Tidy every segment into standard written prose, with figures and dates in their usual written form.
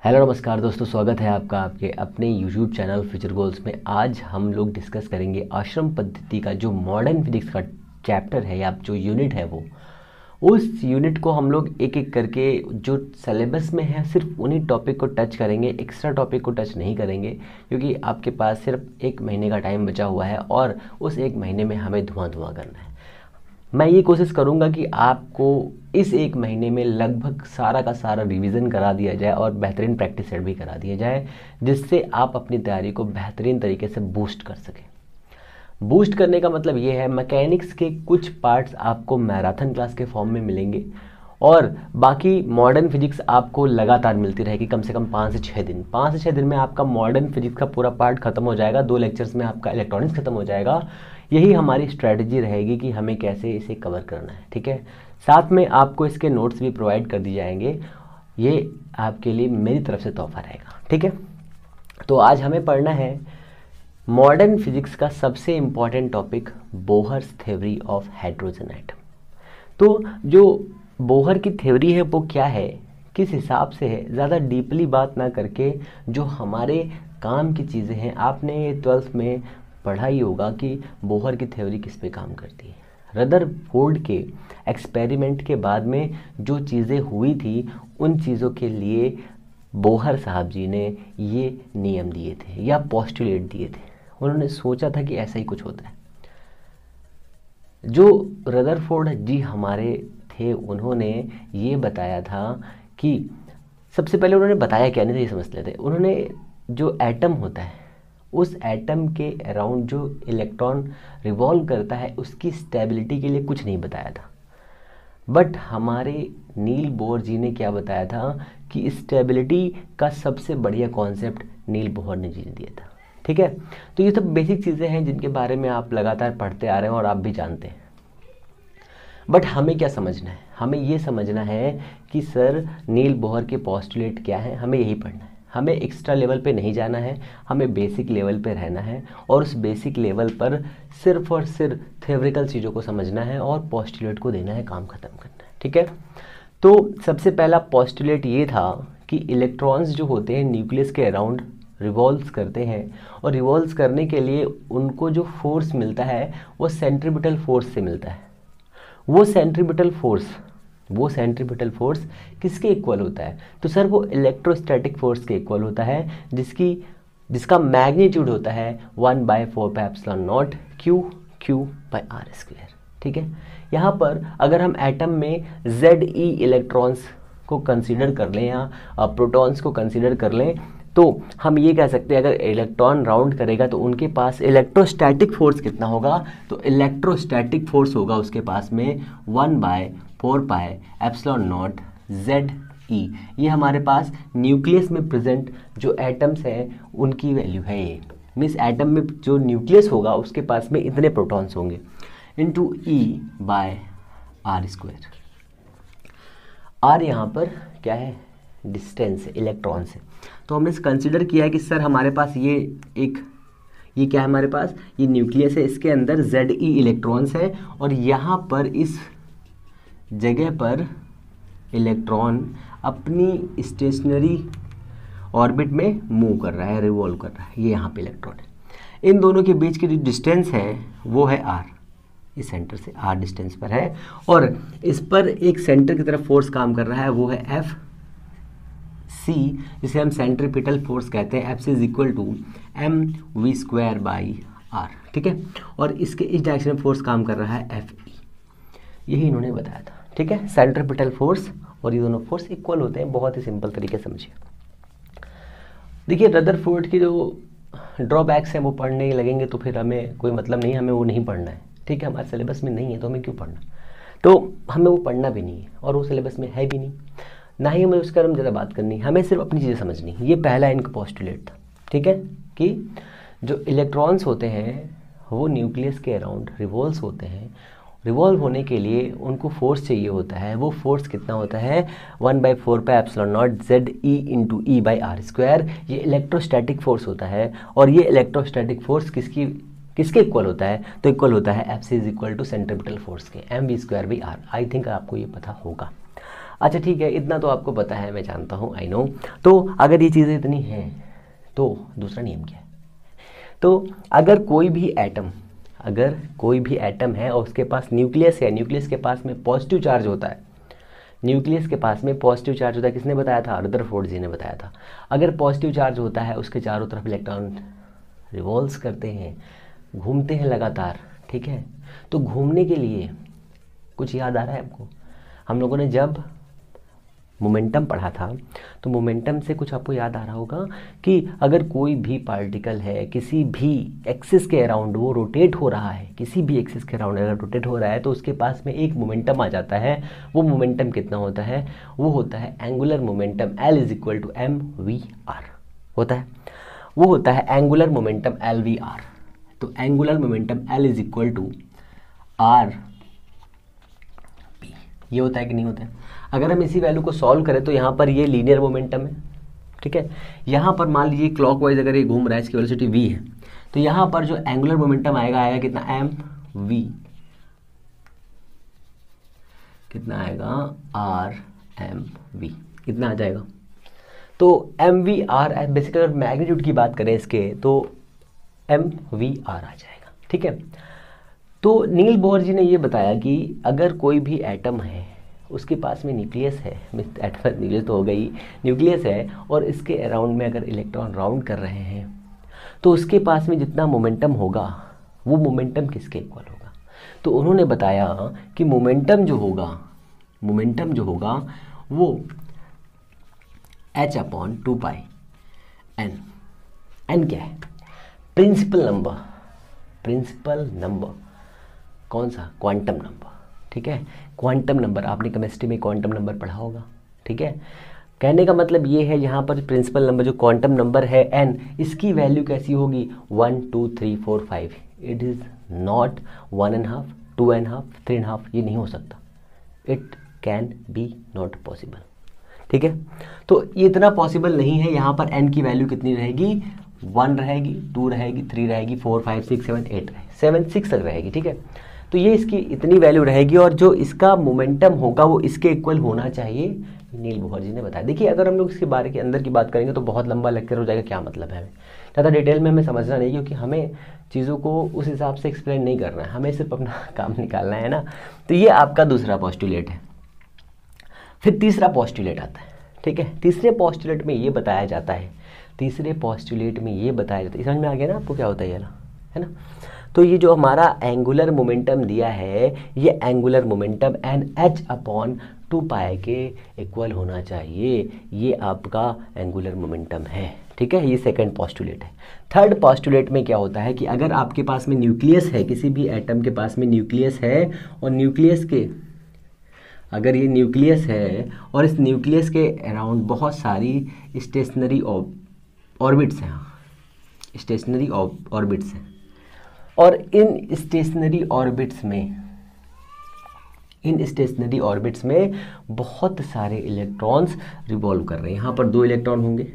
Hello नमस्कार दोस्तों, स्वागत है आपका आपके अपने यूट्यूब चैनल फ्यूचर गोल्स में। आज हम लोग डिस्कस करेंगे आश्रम पद्धति का जो मॉडर्न फिजिक्स का चैप्टर है या जो यूनिट है वो उस यूनिट को हम लोग एक एक करके जो सिलेबस में है सिर्फ उन्हीं टॉपिक को टच करेंगे, एक्स्ट्रा टॉपिक को टच नहीं करेंगे क्योंकि आपके पास सिर्फ एक महीने का टाइम बचा हुआ है और उस एक महीने में हमें धुआं करना है। मैं ये कोशिश करूँगा कि आपको इस एक महीने में लगभग सारा का सारा रिवीजन करा दिया जाए और बेहतरीन प्रैक्टिस सेट भी करा दिया जाए, जिससे आप अपनी तैयारी को बेहतरीन तरीके से बूस्ट कर सकें। बूस्ट करने का मतलब ये है मैकेनिक्स के कुछ पार्ट्स आपको मैराथन क्लास के फॉर्म में मिलेंगे और बाकी मॉडर्न फिजिक्स आपको लगातार मिलती रहेगी, कम से कम 5 से 6 दिन। 5 से 6 दिन में आपका मॉडर्न फिजिक्स का पूरा पार्ट खत्म हो जाएगा। 2 लेक्चर्स में आपका इलेक्ट्रॉनिक्स खत्म हो जाएगा। यही हमारी स्ट्रैटेजी रहेगी कि हमें कैसे इसे कवर करना है, ठीक है। साथ में आपको इसके नोट्स भी प्रोवाइड कर दिए जाएंगे। ये आपके लिए मेरी तरफ से तोहफा रहेगा, ठीक है। तो आज हमें पढ़ना है मॉडर्न फिजिक्स का सबसे important topic, Bohr's theory of hydrogen atom. तो जो बोहर की थ्योरी है वो क्या है, किस हिसाब से है, ज़्यादा डीपली बात ना करके जो हमारे काम की चीज़ें हैं, आपने 12th में पढ़ा ही होगा कि बोहर की थ्योरी किस पे काम करती है। रदरफोर्ड के एक्सपेरिमेंट के बाद में जो चीज़ें हुई थी उन चीज़ों के लिए बोहर साहब जी ने ये नियम दिए थे या पोस्टुलेट दिए थे। उन्होंने सोचा था कि ऐसा ही कुछ होता है। जो रदरफोर्ड जी हमारे थे, उन्होंने ये बताया था कि सबसे पहले उन्होंने बताया क्या नहीं था ये समझ लेते। उन्होंने जो एटम होता है उस एटम के अराउंड जो इलेक्ट्रॉन रिवॉल्व करता है उसकी स्टेबिलिटी के लिए कुछ नहीं बताया था। बट हमारे नील बोहर जी ने क्या बताया था कि स्टेबिलिटी का सबसे बढ़िया कॉन्सेप्ट नील बोहर ने जी ने दिया था, ठीक है। तो ये सब बेसिक चीज़ें हैं जिनके बारे में आप लगातार पढ़ते आ रहे हैं और आप भी जानते हैं। बट हमें क्या समझना है, हमें ये समझना है कि सर नील बोहर के पोस्टुलेट क्या है, हमें यही पढ़ना है। हमें एक्स्ट्रा लेवल पे नहीं जाना है, हमें बेसिक लेवल पे रहना है और उस बेसिक लेवल पर सिर्फ और सिर्फ थ्योरेटिकल चीज़ों को समझना है और पोस्टुलेट को देना है, काम खत्म करना है, ठीक है। तो सबसे पहला पोस्टुलेट ये था कि इलेक्ट्रॉन्स जो होते हैं न्यूक्लियस के अराउंड रिवॉल्व्स करते हैं और रिवॉल्व्स करने के लिए उनको जो फोर्स मिलता है वो सेंट्रीपिटल फोर्स से मिलता है। वो सेंट्रीपिटल फोर्स किसके इक्वल होता है, तो सर वो इलेक्ट्रोस्टैटिक फोर्स के इक्वल होता है, जिसका मैग्नीट्यूड होता है 1/4πε0 Q/r², ठीक है। यहाँ पर अगर हम एटम में Ze इलेक्ट्रॉन्स को कंसीडर कर लें या प्रोटॉन्स को कंसीडर कर लें तो हम ये कह सकते हैं अगर इलेक्ट्रॉन राउंड करेगा तो उनके पास इलेक्ट्रोस्टैटिक फोर्स कितना होगा, तो इलेक्ट्रोस्टैटिक फोर्स होगा उसके पास में 1/4πε0 Ze। ये हमारे पास न्यूक्लियस में प्रेजेंट जो एटम्स हैं उनकी वैल्यू है। ये मीन्स एटम में जो न्यूक्लियस होगा उसके पास में इतने प्रोटॉन्स होंगे इंटू E/r²। r यहाँ पर क्या है, डिस्टेंस है, इलेक्ट्रॉन से। तो हमने कंसिडर किया है कि सर हमारे पास ये क्या है, हमारे पास ये न्यूक्लियस है, इसके अंदर Ze इलेक्ट्रॉन्स है और यहाँ पर इस जगह पर इलेक्ट्रॉन अपनी स्टेशनरी ऑर्बिट में मूव कर रहा है, रिवॉल्व कर रहा है। ये यहाँ पे इलेक्ट्रॉन है। इन दोनों के बीच की जो डिस्टेंस है वो है r, इस सेंटर से r डिस्टेंस पर है और इस पर एक सेंटर की तरफ फोर्स काम कर रहा है, वो है F C, जिसे हम सेंट्रीपिटल फोर्स कहते हैं। Fc = mv²/r, ठीक है। और इसके इस डायरेक्शन में फोर्स काम कर रहा है Fe, यही इन्होंने बताया था, ठीक है। सेंट्रीपिटल फोर्स और ये दोनों फोर्स इक्वल होते हैं, बहुत ही सिंपल तरीके से समझिए। देखिए रदरफोर्ड की जो ड्रॉबैक्स हैं वो पढ़ने लगेंगे तो फिर हमें कोई मतलब नहीं, हमें वो नहीं पढ़ना है, ठीक है। हमारे सिलेबस में नहीं है तो हमें क्यों पढ़ना, तो हमें वो पढ़ना भी नहीं है और वो सिलेबस में है भी नहीं, ना ही हमें उसका हम ज़्यादा बात करनी, हमें सिर्फ अपनी चीज़ें समझनी। ये पहला इनका पोस्टुलेट था, ठीक है, कि जो इलेक्ट्रॉन्स होते हैं वो न्यूक्लियस के अराउंड रिवॉल्व होते हैं। रिवॉल्व होने के लिए उनको फोर्स चाहिए होता है। वो फोर्स कितना होता है, 1/4πε0 Ze इंटू E/r²। ये इलेक्ट्रोस्टैटिक फोर्स होता है और ये इलेक्ट्रोस्टैटिक फोर्स किसके इक्वल होता है, तो इक्वल होता है Fc = सेंट्रीपिटल फोर्स के mv²/r। आई थिंक आपको ये पता होगा। अच्छा ठीक है, इतना तो आपको पता है, मैं जानता हूँ, आई नो। तो अगर ये चीज़ें इतनी हैं तो दूसरा नियम क्या है? तो अगर कोई भी एटम है और उसके पास न्यूक्लियस है, न्यूक्लियस के पास में पॉजिटिव चार्ज होता है, न्यूक्लियस के पास में पॉजिटिव चार्ज होता है, किसने बताया था? रदरफोर्ड जी ने बताया था। अगर पॉजिटिव चार्ज होता है, उसके चारों तरफ इलेक्ट्रॉन रिवॉल्व्स करते हैं, घूमते हैं लगातार, ठीक है। तो घूमने के लिए कुछ याद आ रहा है आपको? हम लोगों ने जब मोमेंटम पढ़ा था तो मोमेंटम से कुछ आपको याद आ रहा होगा कि अगर कोई भी पार्टिकल है किसी भी एक्सिस के अराउंड वो रोटेट हो रहा है, किसी भी एक्सिस के अराउंड अगर रोटेट हो रहा है तो उसके पास में एक मोमेंटम आ जाता है। वो मोमेंटम कितना होता है? वो होता है angular momentum L is equal to mv/r होता है। वो होता है एंगुलर मोमेंटम LV/r। तो angular momentum L is equal to r, ये होता है कि नहीं होता है? अगर हम इसी वैल्यू को सॉल्व करें तो यहाँ पर ये लीनियर मोमेंटम है, ठीक है। यहाँ पर मान लीजिए क्लॉकवाइज अगर ये घूम रहा है, इसकी वेलोसिटी v है, तो यहाँ पर जो एंगुलर मोमेंटम आएगा कितना? mv, कितना आएगा? rmv, इतना आ जाएगा। तो mv/r बेसिकली अगर मैग्नीट्यूड की बात करें इसके तो mv/r आ जाएगा, ठीक है। तो नील बोहर जी ने ये बताया कि अगर कोई भी एटम है, उसके पास में न्यूक्लियस है, एटम न्यूक्लियस तो हो गई, न्यूक्लियस है और इसके अराउंड में अगर इलेक्ट्रॉन राउंड कर रहे हैं तो उसके पास में जितना मोमेंटम होगा वो मोमेंटम किसके इक्वल होगा? तो उन्होंने बताया कि मोमेंटम जो होगा वो h/2πn। n क्या है? Principle number. कौन सा? क्वांटम नंबर, ठीक है। क्वांटम नंबर आपने केमिस्ट्री में क्वांटम नंबर पढ़ा होगा, ठीक है। कहने का मतलब ये है यहाँ पर प्रिंसिपल नंबर जो क्वांटम नंबर है n, इसकी वैल्यू कैसी होगी? 1 2 3 4 5। इट इज़ नॉट 1.5 2.5 3.5, ये नहीं हो सकता। It can be not possible, ठीक है। तो ये इतना पॉसिबल नहीं है। यहाँ पर n की वैल्यू कितनी रहेगी? 1 रहेगी, 2 रहेगी, 3 रहेगी, 4 5 6 7 8 6 तक रहेगी, ठीक है। तो ये इसकी इतनी वैल्यू रहेगी और जो इसका मोमेंटम होगा वो इसके इक्वल होना चाहिए, नील बोहर जी ने बताया। देखिए अगर हम लोग इसके बारे के अंदर की बात करेंगे तो बहुत लंबा लेक्चर हो जाएगा। क्या मतलब है? हमें ज़्यादा डिटेल में हमें समझना नहीं, क्योंकि हमें चीज़ों को उस हिसाब से एक्सप्लेन नहीं करना है, हमें सिर्फ अपना काम निकालना है ना। तो ये आपका दूसरा पोस्टुलेट है। फिर तीसरा पोस्टुलेट आता है, ठीक है। तीसरे पोस्टुलेट में ये बताया जाता है, समझ में आ गया ना आपको क्या होता है ये ना, है ना। तो ये जो हमारा एंगुलर मोमेंटम दिया है, ये एंगुलर मोमेंटम NH/2π के इक्वल होना चाहिए। ये आपका एंगुलर मोमेंटम है, ठीक है। ये सेकंड पोस्टुलेट है। थर्ड पोस्टुलेट में क्या होता है कि अगर आपके पास में न्यूक्लियस है, किसी भी एटम के पास में न्यूक्लियस है और अगर ये न्यूक्लियस है और इस न्यूक्लियस के अराउंड बहुत सारी स्टेशनरी ऑर्बिट्स हैं, और इन स्टेशनरी ऑर्बिट्स में बहुत सारे इलेक्ट्रॉन्स रिवॉल्व कर रहे हैं। यहाँ पर 2 इलेक्ट्रॉन होंगे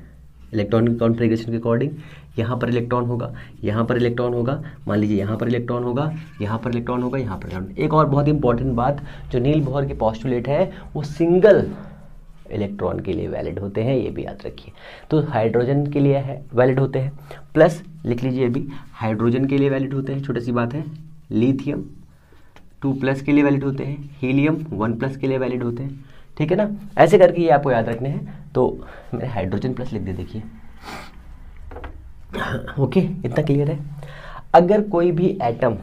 इलेक्ट्रॉन की कॉन्फ़िगरेशन के अकॉर्डिंग। यहाँ पर इलेक्ट्रॉन होगा, यहाँ पर इलेक्ट्रॉन होगा, मान लीजिए यहाँ पर इलेक्ट्रॉन होगा, यहाँ पर इलेक्ट्रॉन होगा, यहाँ पर इलेक्ट्रॉन। एक और बहुत इंपॉर्टेंट बात, जो नील बोहर के पोस्टुलेट है वो सिंगल इलेक्ट्रॉन के लिए वैलिड होते हैं, ये भी याद रखिए। तो हाइड्रोजन के लिए वैलिड होते हैं, प्लस लिख लीजिए भी हाइड्रोजन के लिए वैलिड होते हैं, छोटी सी बात है। लिथियम 2+ के लिए वैलिड होते हैं, हीलियम 1+ के लिए वैलिड होते हैं, ठीक है ना। ऐसे करके ये आपको याद रखने हैं। तो मैंने हाइड्रोजन प्लस लिख दिया, देखिए ओके, इतना क्लियर है। अगर कोई भी एटम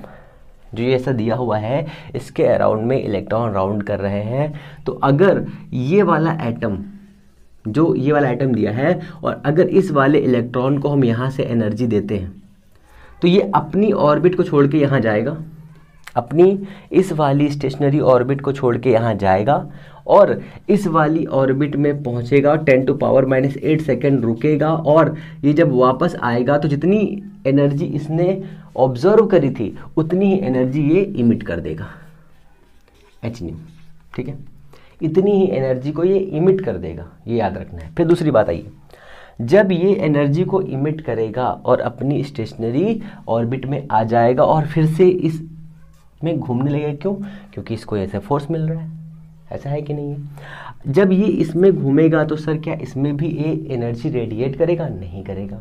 जो ये ऐसा दिया हुआ है, इसके अराउंड में इलेक्ट्रॉन राउंड कर रहे हैं, तो अगर ये वाला एटम दिया है और अगर इस वाले इलेक्ट्रॉन को हम यहाँ से एनर्जी देते हैं तो ये अपनी ऑर्बिट को छोड़ के यहाँ जाएगा, अपनी इस वाली स्टेशनरी ऑर्बिट को छोड़ के यहाँ जाएगा और इस वाली ऑर्बिट में पहुँचेगा, 10⁻⁻8 सेकेंड रुकेगा और ये जब वापस आएगा तो जितनी एनर्जी इसने ऑब्जर्व करी थी उतनी ही एनर्जी ये इमिट कर देगा, hν, ठीक है। इतनी ही एनर्जी को ये इमिट कर देगा, ये याद रखना है। फिर दूसरी बात आइए, जब ये एनर्जी को इमिट करेगा और अपनी स्टेशनरी ऑर्बिट में आ जाएगा और फिर से इस में घूमने लगेगा, क्योंकि इसको ऐसे फोर्स मिल रहा है, ऐसा है कि नहीं है। जब ये इसमें घूमेगा तो सर क्या इसमें भी ये एनर्जी रेडिएट करेगा? नहीं करेगा,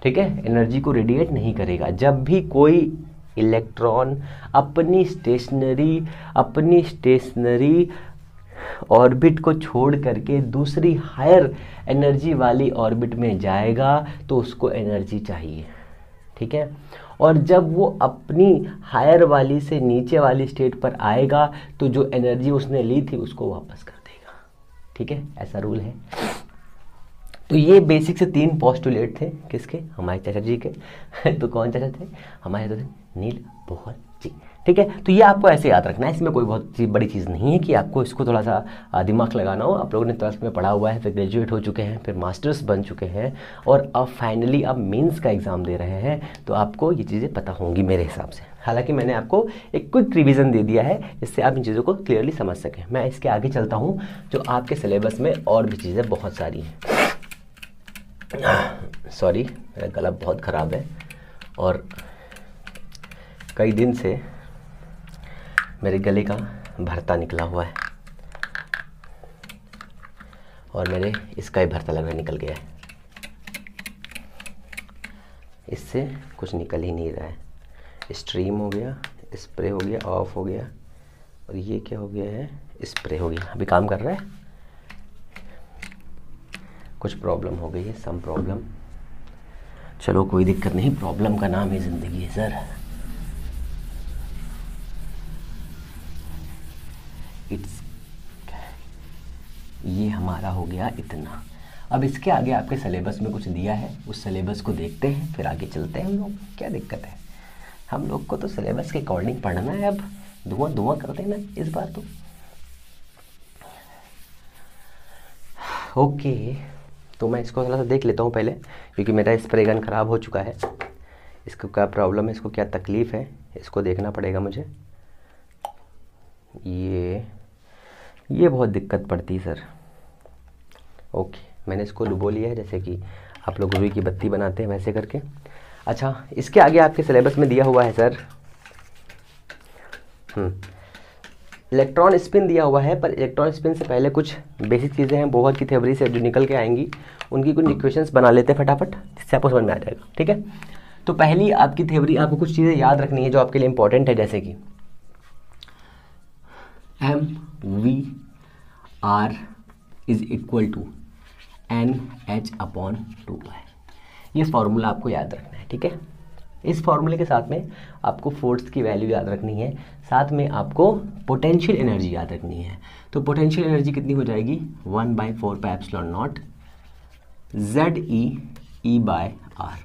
ठीक है, एनर्जी को रेडिएट नहीं करेगा। जब भी कोई इलेक्ट्रॉन अपनी स्टेशनरी ऑर्बिट को छोड़ करके दूसरी हायर एनर्जी वाली ऑर्बिट में जाएगा तो उसको एनर्जी चाहिए, ठीक है। और जब वो अपनी हायर वाली से नीचे वाली स्टेट पर आएगा तो जो एनर्जी उसने ली थी उसको वापस कर देगा, ठीक है, ऐसा रूल है। तो ये बेसिक से 3 पोस्टुलेट थे, किसके? हमारे चाचा जी के तो कौन चाचा थे? हमारे चाचा नील बोहर जी, ठीक है। तो ये आपको ऐसे याद रखना है, इसमें कोई बहुत बड़ी चीज़ नहीं है कि आपको इसको थोड़ा सा दिमाग लगाना हो। आप लोगों ने 12th में पढ़ा हुआ है, फिर ग्रेजुएट हो चुके हैं, फिर मास्टर्स बन चुके हैं और अब फाइनली आप मेंस का एग्ज़ाम दे रहे हैं, तो आपको ये चीज़ें पता होंगी मेरे हिसाब से। हालांकि मैंने आपको एक क्विक रिवीजन दे दिया है जिससे आप इन चीज़ों को क्लियरली समझ सकें। मैं इसके आगे चलता हूँ, जो आपके सिलेबस में और भी चीज़ें बहुत सारी हैं। सॉरी, मेरा गला बहुत ख़राब है और कई दिन से मेरे गले का भरता निकला हुआ है और मेरे इसका ही भरता लग रहा निकल गया है, इससे कुछ निकल ही नहीं रहा है। स्ट्रीम हो गया, स्प्रे हो गया, ऑफ हो गया और ये क्या हो गया है? स्प्रे हो गया। अभी काम कर रहा है, कुछ प्रॉब्लम हो गई है, सम प्रॉब्लम। चलो कोई दिक्कत नहीं, प्रॉब्लम का नाम ही ज़िंदगी है सर। ये हमारा हो गया इतना। अब इसके आगे आपके सिलेबस में कुछ दिया है, उस सिलेबस को देखते हैं, फिर आगे चलते हैं हम लोग। क्या दिक्कत है? हम लोग को तो सिलेबस के अकॉर्डिंग पढ़ना है। अब धुआं करते हैं ना इस बार तो। ओके, तो मैं इसको थोड़ा सा देख लेता हूँ पहले, क्योंकि मेरा स्प्रे गन ख़राब हो चुका है। इसको क्या प्रॉब्लम है, इसको क्या तकलीफ़ है, इसको देखना पड़ेगा मुझे। ये बहुत दिक्कत पड़ती है सर। ओके, मैंने इसको डुबो लिया है, जैसे कि आप लोग रुई की बत्ती बनाते हैं वैसे करके। अच्छा, इसके आगे आपके सिलेबस में दिया हुआ है सर इलेक्ट्रॉन स्पिन दिया हुआ है, पर इलेक्ट्रॉन स्पिन से पहले कुछ बेसिक चीज़ें हैं बोहर की थ्योरी से जो निकल के आएंगी, उनकी कुछ इक्वेशंस बना लेते हैं फटाफट, जिससे आपको समझ में आ जाएगा, ठीक है। तो पहली आपकी थ्योरी, आपको कुछ चीज़ें याद रखनी है जो आपके लिए इंपॉर्टेंट है, जैसे कि MV/R is equal to NH/2π। ये फॉर्मूला आपको याद रखना है, ठीक है। इस फॉर्मूले के साथ में आपको फोर्स की वैल्यू याद रखनी है, साथ में आपको पोटेंशियल एनर्जी याद रखनी है। तो पोटेंशियल एनर्जी कितनी हो जाएगी? 1/4πε0 ZE/R।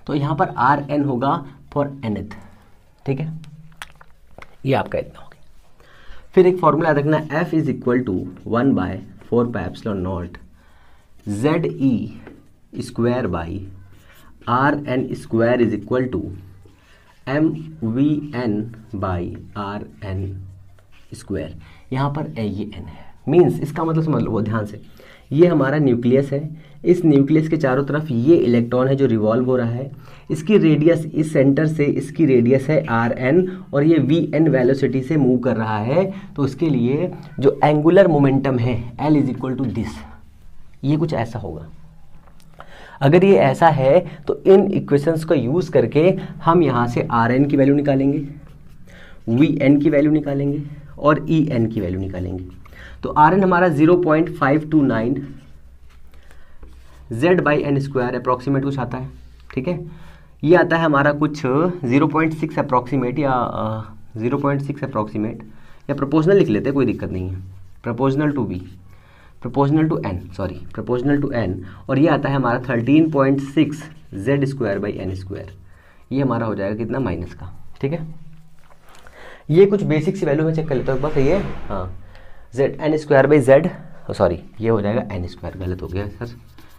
तो यहाँ पर RN होगा फॉर nth, ठीक है, ये आपका इतना हो गया। फिर एक फॉर्मूला याद रखना है, F is equal to 1/4πε0 ZE²/RN² is equal to MVN/RN²। यहाँ पर ये n है, मीन्स इसका मतलब समझ लो ध्यान से, ये हमारा न्यूक्लियस है। इस न्यूक्लियस के चारों तरफ ये इलेक्ट्रॉन है जो रिवॉल्व हो रहा है। इसकी रेडियस, इस सेंटर से इसकी रेडियस है RN और ये VN वेलोसिटी से मूव कर रहा है। तो उसके लिए जो एंगुलर मोमेंटम है L is equal to this, ये कुछ ऐसा होगा। अगर ये ऐसा है तो इन इक्वेशंस को यूज़ करके हम यहाँ से RN की वैल्यू निकालेंगे, VN की वैल्यू निकालेंगे और EN की वैल्यू निकालेंगे। तो RN हमारा 0.529 Z/n² अप्रॉक्सीमेट कुछ आता है, ठीक है। ये आता है हमारा कुछ 0.6 अप्रॉक्सीमेट या 0.6 अप्रॉक्सीमेट, या प्रोपोर्शनल लिख लेते हैं, कोई दिक्कत नहीं है। प्रोपोर्शनल टू n, और ये आता है हमारा 13.6 Z²/n²। ये हमारा हो जाएगा कितना? माइनस का, ठीक है। ये कुछ बेसिक सी वैल्यू में चेक कर लेता हूँ एक बार, ये हाँ n²/z, सॉरी ये हो जाएगा n², गलत हो गया sir,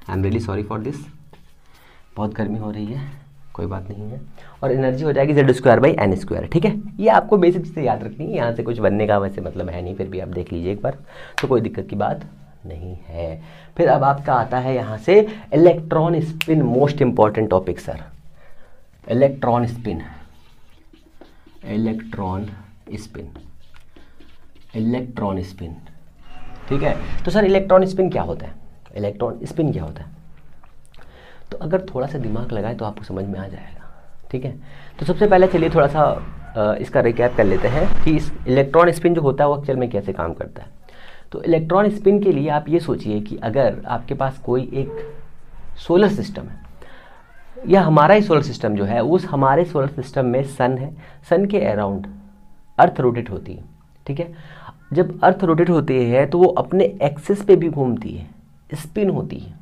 I am really sorry for this. बहुत गर्मी हो रही है, कोई बात नहीं है। और एनर्जी हो जाएगी Z²/n², ठीक है। ये आपको बेसिक चीज़ें याद रखनी है, यहाँ से कुछ बनने का वैसे मतलब है नहीं, फिर भी आप देख लीजिए एक बार, तो कोई दिक्कत की बात नहीं है। फिर अब आपका आता है यहाँ से electron spin, most important topic sir. Electron spin, ठीक है। तो सर इलेक्ट्रॉन स्पिन क्या होता है, इलेक्ट्रॉन स्पिन क्या होता है, तो अगर थोड़ा सा दिमाग लगाए तो आपको समझ में आ जाएगा, ठीक है। तो सबसे पहले चलिए थोड़ा सा इसका रिकैप कर लेते हैं कि इस इलेक्ट्रॉन स्पिन जो होता है वो एक्चुअल में कैसे काम करता है। तो इलेक्ट्रॉन स्पिन के लिए आप ये सोचिए कि अगर आपके पास कोई एक सोलर सिस्टम है, या हमारा ही सोलर सिस्टम जो है, उस हमारे सोलर सिस्टम में सन है, सन के अराउंड अर्थ रोटेट होती है, ठीक है। जब अर्थ रोटेट होती है तो वो अपने एक्सिस पे भी घूमती है, स्पिन होती है,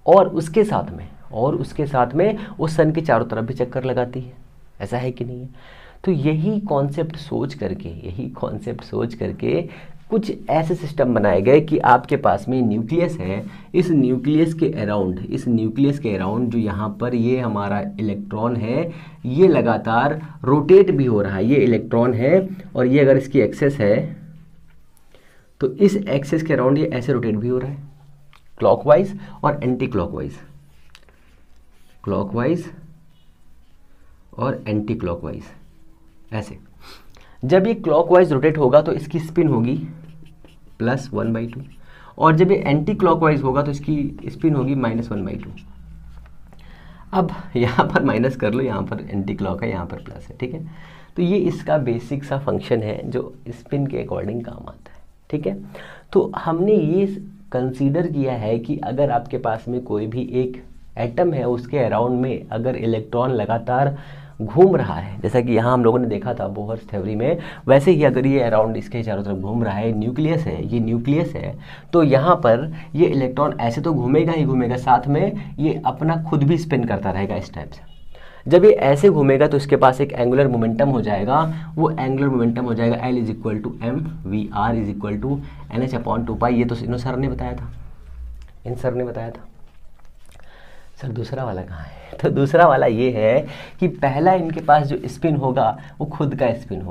और उसके साथ में वो सन के चारों तरफ भी चक्कर लगाती है, ऐसा है कि नहीं है। तो यही कॉन्सेप्ट सोच करके कुछ ऐसे सिस्टम बनाए गए कि आपके पास में न्यूक्लियस है, इस न्यूक्लियस के अराउंड जो यहाँ पर ये हमारा इलेक्ट्रॉन है, ये लगातार रोटेट भी हो रहा है, ये इलेक्ट्रॉन है, और ये अगर इसकी एक्सेस है तो इस एक्सेस के अराउंड ये ऐसे रोटेट भी हो रहा है, क्लॉकवाइज और एंटी क्लॉकवाइज और एंटी क्लॉकवाइज, ऐसे। जब ये क्लॉकवाइज रोटेट होगा तो इसकी स्पिन होगी +1/2, और जब ये एंटी क्लॉकवाइज होगा तो इसकी स्पिन होगी -1/2। अब यहाँ पर माइनस कर लो, यहाँ पर एंटी क्लॉक है, यहाँ पर प्लस है, ठीक है। तो ये इसका बेसिक सा फंक्शन है जो स्पिन के अकॉर्डिंग काम आता है, ठीक है। तो हमने ये कंसीडर किया है कि अगर आपके पास में कोई भी एक एटम है, उसके अराउंड में अगर इलेक्ट्रॉन लगातार घूम रहा है, जैसा कि यहाँ हम लोगों ने देखा था बोहर्स थ्योरी में, वैसे ही अगर ये अराउंड इसके चारों तरफ घूम रहा है, ये न्यूक्लियस है, तो यहाँ पर ये इलेक्ट्रॉन ऐसे तो घूमेगा ही घूमेगा, साथ में ये अपना खुद भी स्पिन करता रहेगा इस टाइप से। जब ये ऐसे घूमेगा तो इसके पास एक एंगुलर मोमेंटम हो जाएगा, वो एंगुलर मोमेंटम हो जाएगा L = mvr = nh/2π। ये तो इन सर ने बताया था, सर दूसरा वाला कहाँ है? तो दूसरा वाला ये है कि पहला इनके पास जो स्पिन होगा वो खुद का स्पिन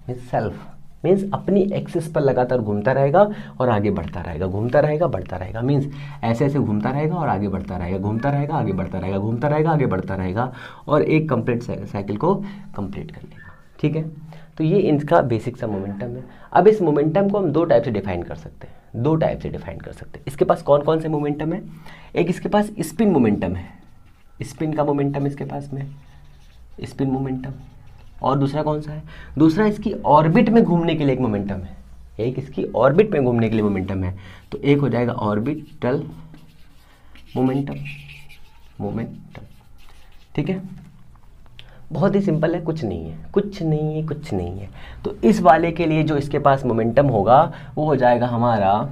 मीन्स सेल्फ, मीन्स अपनी एक्सिस पर लगातार घूमता रहेगा और आगे बढ़ता रहेगा, मीन्स ऐसे ऐसे घूमता रहेगा और आगे बढ़ता रहेगा, और एक कंप्लीट साइकिल को कंप्लीट कर लेगा, ठीक है। तो ये इनका बेसिक सा मोमेंटम है। अब इस मोमेंटम को हम दो टाइप से डिफाइन कर सकते हैं, इसके पास कौन कौन से मोमेंटम है? एक इसके पास स्पिन मोमेंटम है, स्पिन का मोमेंटम इसके पास में, स्पिन मोमेंटम। और दूसरा कौन सा है? दूसरा इसकी ऑर्बिट में घूमने के लिए एक मोमेंटम है, तो एक हो जाएगा ऑर्बिटल मोमेंटम, ठीक है। बहुत ही सिंपल है, कुछ नहीं है। तो इस वाले के लिए जो इसके पास मोमेंटम होगा वो हो जाएगा हमारा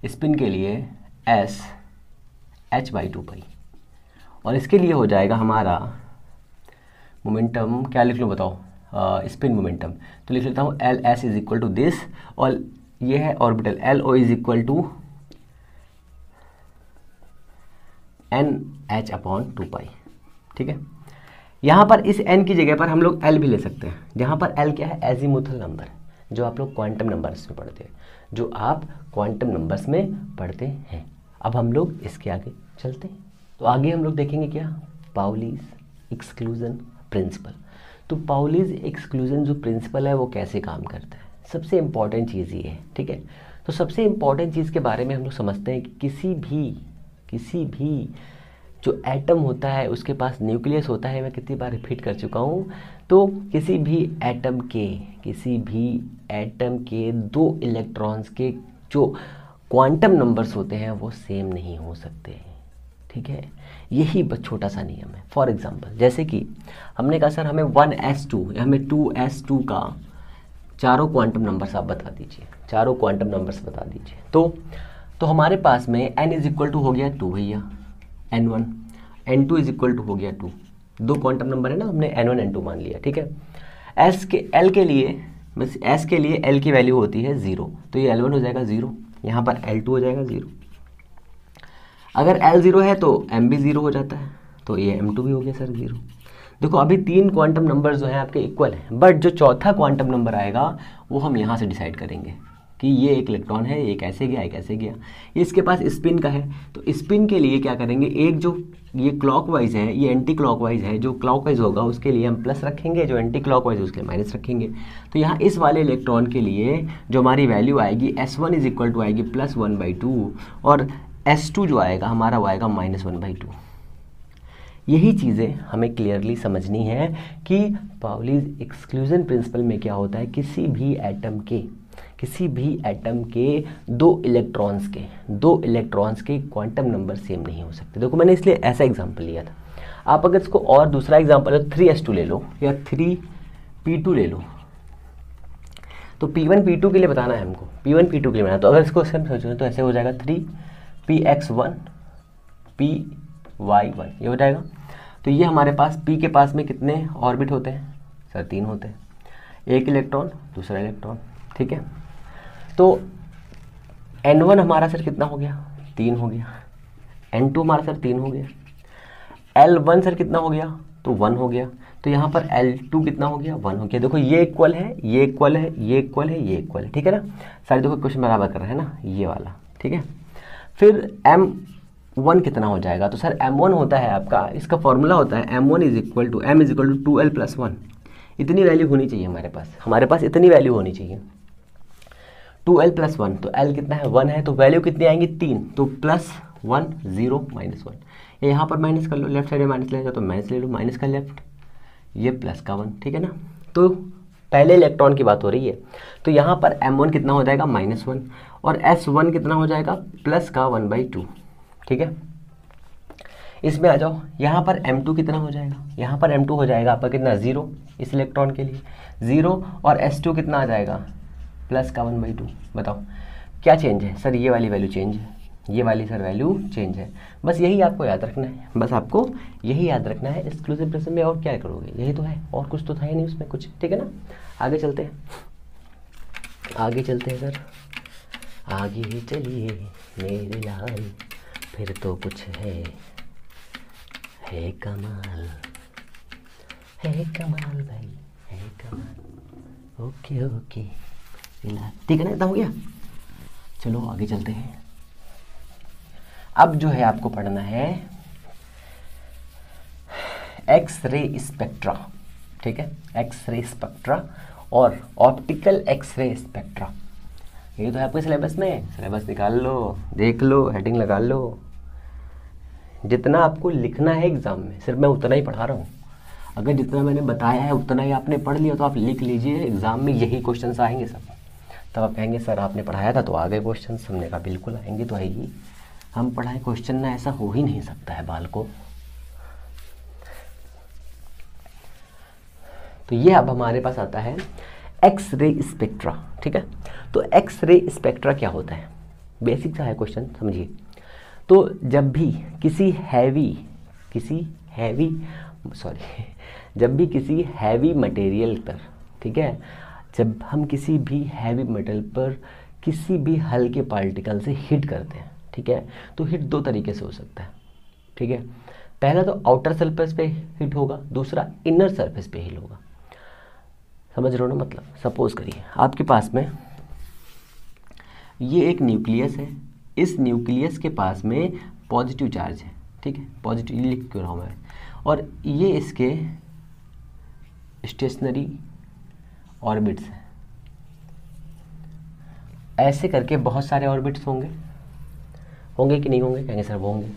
स्पिन के लिए h/2π, और इसके लिए हो जाएगा हमारा मोमेंटम, क्या लिख लूँ बताओ? स्पिन मोमेंटम, तो लिख लेता हूँ LS = दिस, और ये है ऑर्बिटल LO = NH/2π, ठीक है। यहाँ पर इस n की जगह पर हम लोग L भी ले सकते हैं, जहाँ पर L क्या है? एजीमुथल नंबर, जो आप लोग क्वांटम नंबर्स में पढ़ते हैं, अब हम लोग इसके आगे चलते हैं। तो आगे हम लोग देखेंगे क्या? Pauli's exclusion principle. तो पाउलीज एक्सक्लूजन जो प्रिंसिपल है वो कैसे काम करता है, सबसे इम्पॉर्टेंट चीज़ ये है, ठीक है। तो सबसे इम्पॉर्टेंट चीज़ के बारे में हम लोग समझते हैं कि किसी भी जो एटम होता है उसके पास न्यूक्लियस होता है, मैं कितनी बार रिपीट कर चुका हूँ। तो किसी भी एटम के दो इलेक्ट्रॉन्स के जो क्वांटम नंबर्स होते हैं वो सेम नहीं हो सकते, ठीक है। यही बस छोटा सा नियम है। फॉर एग्जांपल, जैसे कि हमने कहा सर हमें 1s2 या हमें 2s2 का चारों क्वांटम नंबर्स आप बता दीजिए, तो हमारे पास में n = हो गया 2 भैया, n1, n2 = हो गया 2, दो क्वांटम नंबर है ना, हमने n1 n2 मान लिया, ठीक है। s के लिए l की वैल्यू होती है 0, तो ये l1 हो जाएगा 0, यहाँ पर l2 हो जाएगा 0। अगर l 0 है तो m भी 0 हो जाता है, तो ये m2 भी हो गया सर 0। देखो अभी 3 क्वांटम नंबर जो हैं आपके इक्वल हैं, बट जो चौथा क्वांटम नंबर आएगा वो हम यहाँ से डिसाइड करेंगे कि ये एक इलेक्ट्रॉन है, एक ऐसे गया एक ऐसे गया। इसके पास स्पिन का है, तो स्पिन के लिए क्या करेंगे, एक जो ये क्लॉकवाइज है ये एंटी क्लॉकवाइज है, जो क्लॉकवाइज होगा उसके लिए हम प्लस रखेंगे, जो एंटी क्लॉकवाइज है उसके लिए माइनस रखेंगे। तो यहाँ इस वाले इलेक्ट्रॉन के लिए जो हमारी वैल्यू आएगी S1 इज इक्वल टू आएगी +1/2 और S2 जो आएगा हमारा वो आएगा -1/2। यही चीज़ें हमें क्लियरली समझनी है कि पाउलीज एक्सक्लूजन प्रिंसिपल में क्या होता है, किसी भी एटम के दो इलेक्ट्रॉन्स के क्वांटम नंबर सेम नहीं हो सकते। देखो मैंने इसलिए ऐसा एग्जांपल लिया था। आप अगर इसको और दूसरा एग्जांपल 3s2 ले लो या 3p2 ले लो, तो p1 p2 के लिए बताना है हमको, p1 p2 के लिए बनाना। तो अगर इसको हम सोचें तो ऐसे हो जाएगा 3px1 py1, ये हो जाएगा। तो ये हमारे पास p के पास में कितने ऑर्बिट होते हैं सर, 3 होते हैं, एक इलेक्ट्रॉन दूसरा इलेक्ट्रॉन, ठीक है। तो n1 हमारा सर कितना हो गया, 3 हो गया, n2 हमारा सर 3 हो गया, L1 सर कितना हो गया, तो 1 हो गया। तो यहाँ पर L2 कितना हो गया, 1 हो गया। देखो ये इक्वल है, ये इक्वल है, ये इक्वल है, ये इक्वल है, ठीक है ना। सारे देखो क्वेश्चन बराबर कर रहे हैं ना, ये वाला, ठीक है। फिर M1 कितना हो जाएगा, तो सर M1 होता है आपका, इसका फॉर्मूला होता है M1 is equal to M is equal to 2L+1। इतनी वैल्यू होनी चाहिए हमारे पास इतनी वैल्यू होनी चाहिए, 2L+1। तो L कितना है, 1 है, तो वैल्यू कितनी आएंगी, 3। तो +1 0 -1, यहाँ पर माइनस कर लो, लेफ्ट साइड में माइनस लेगा तो माइनस ले लो, माइनस का लेफ्ट, ये प्लस का 1, ठीक है ना। तो पहले इलेक्ट्रॉन की बात हो रही है, तो यहाँ पर M1 कितना हो जाएगा, -1, और S1 कितना हो जाएगा, प्लस का 1/2, ठीक है। इसमें आ जाओ, यहाँ पर M2 कितना हो जाएगा, यहाँ पर M2 हो जाएगा आपका कितना, 0 इस इलेक्ट्रॉन के लिए 0, और S2 कितना आ जाएगा, प्लस का 1/2। बताओ क्या चेंज है सर, ये वाली वैल्यू चेंज है, ये वाली सर वैल्यू चेंज है। बस यही आपको याद रखना है, बस आपको यही याद रखना है एक्सक्लूसिव प्रिंसिपल में। और क्या करोगे, यही तो है, और कुछ तो था ही नहीं उसमें कुछ, ठीक है ना। आगे चलते हैं सर, आगे चलिए मेरे लाल, फिर तो कुछ है कमाल, है कमाल भाई, है कमाल। ओके ठीक है ना, इतना हो गया। चलो आगे चलते हैं। अब जो है आपको पढ़ना है एक्सरे स्पेक्ट्रा, ठीक है, एक्सरे स्पेक्ट्रा और ऑप्टिकल एक्सरे स्पेक्ट्रा। ये तो है आपके सिलेबस में, सिलेबस निकाल लो, देख लो, हेडिंग लगा लो। जितना आपको लिखना है एग्जाम में सिर्फ मैं उतना ही पढ़ा रहा हूँ। अगर जितना मैंने बताया है उतना ही आपने पढ़ लिया तो आप लिख लीजिए, एग्जाम में यही क्वेश्चंस आएंगे सब। तब आप कहेंगे सर आपने पढ़ाया था तो आ गए क्वेश्चन, हमने कहा बिल्कुल आएंगे, तो आएगी। हम पढ़ाए क्वेश्चन ना, ऐसा हो ही नहीं सकता है बाल को। तो ये अब हमारे पास आता है एक्सरे स्पेक्ट्रा, ठीक है। तो एक्सरे स्पेक्ट्रा क्या होता है, बेसिक सा है क्वेश्चन, समझिए। तो जब भी किसी हैवी मटेरियल पर, ठीक है, जब हम किसी भी हैवी मेटल पर किसी भी हल्के पार्टिकल से हिट करते हैं, ठीक है, तो हिट दो तरीके से हो सकता है, ठीक है। पहला तो आउटर सरफेस पे हिट होगा, दूसरा इनर सरफेस पे हिट होगा। समझ रहे हो ना, मतलब सपोज करिए आपके पास में ये एक न्यूक्लियस है, इस न्यूक्लियस के पास में पॉजिटिव चार्ज है, ठीक है, पॉजिटिव लिख क्यों रहा हूँ मैं, और ये इसके स्टेशनरी ऑर्बिट्स हैं। ऐसे करके बहुत सारे ऑर्बिट्स होंगे कि नहीं होंगे, कहेंगे सर वो होंगे,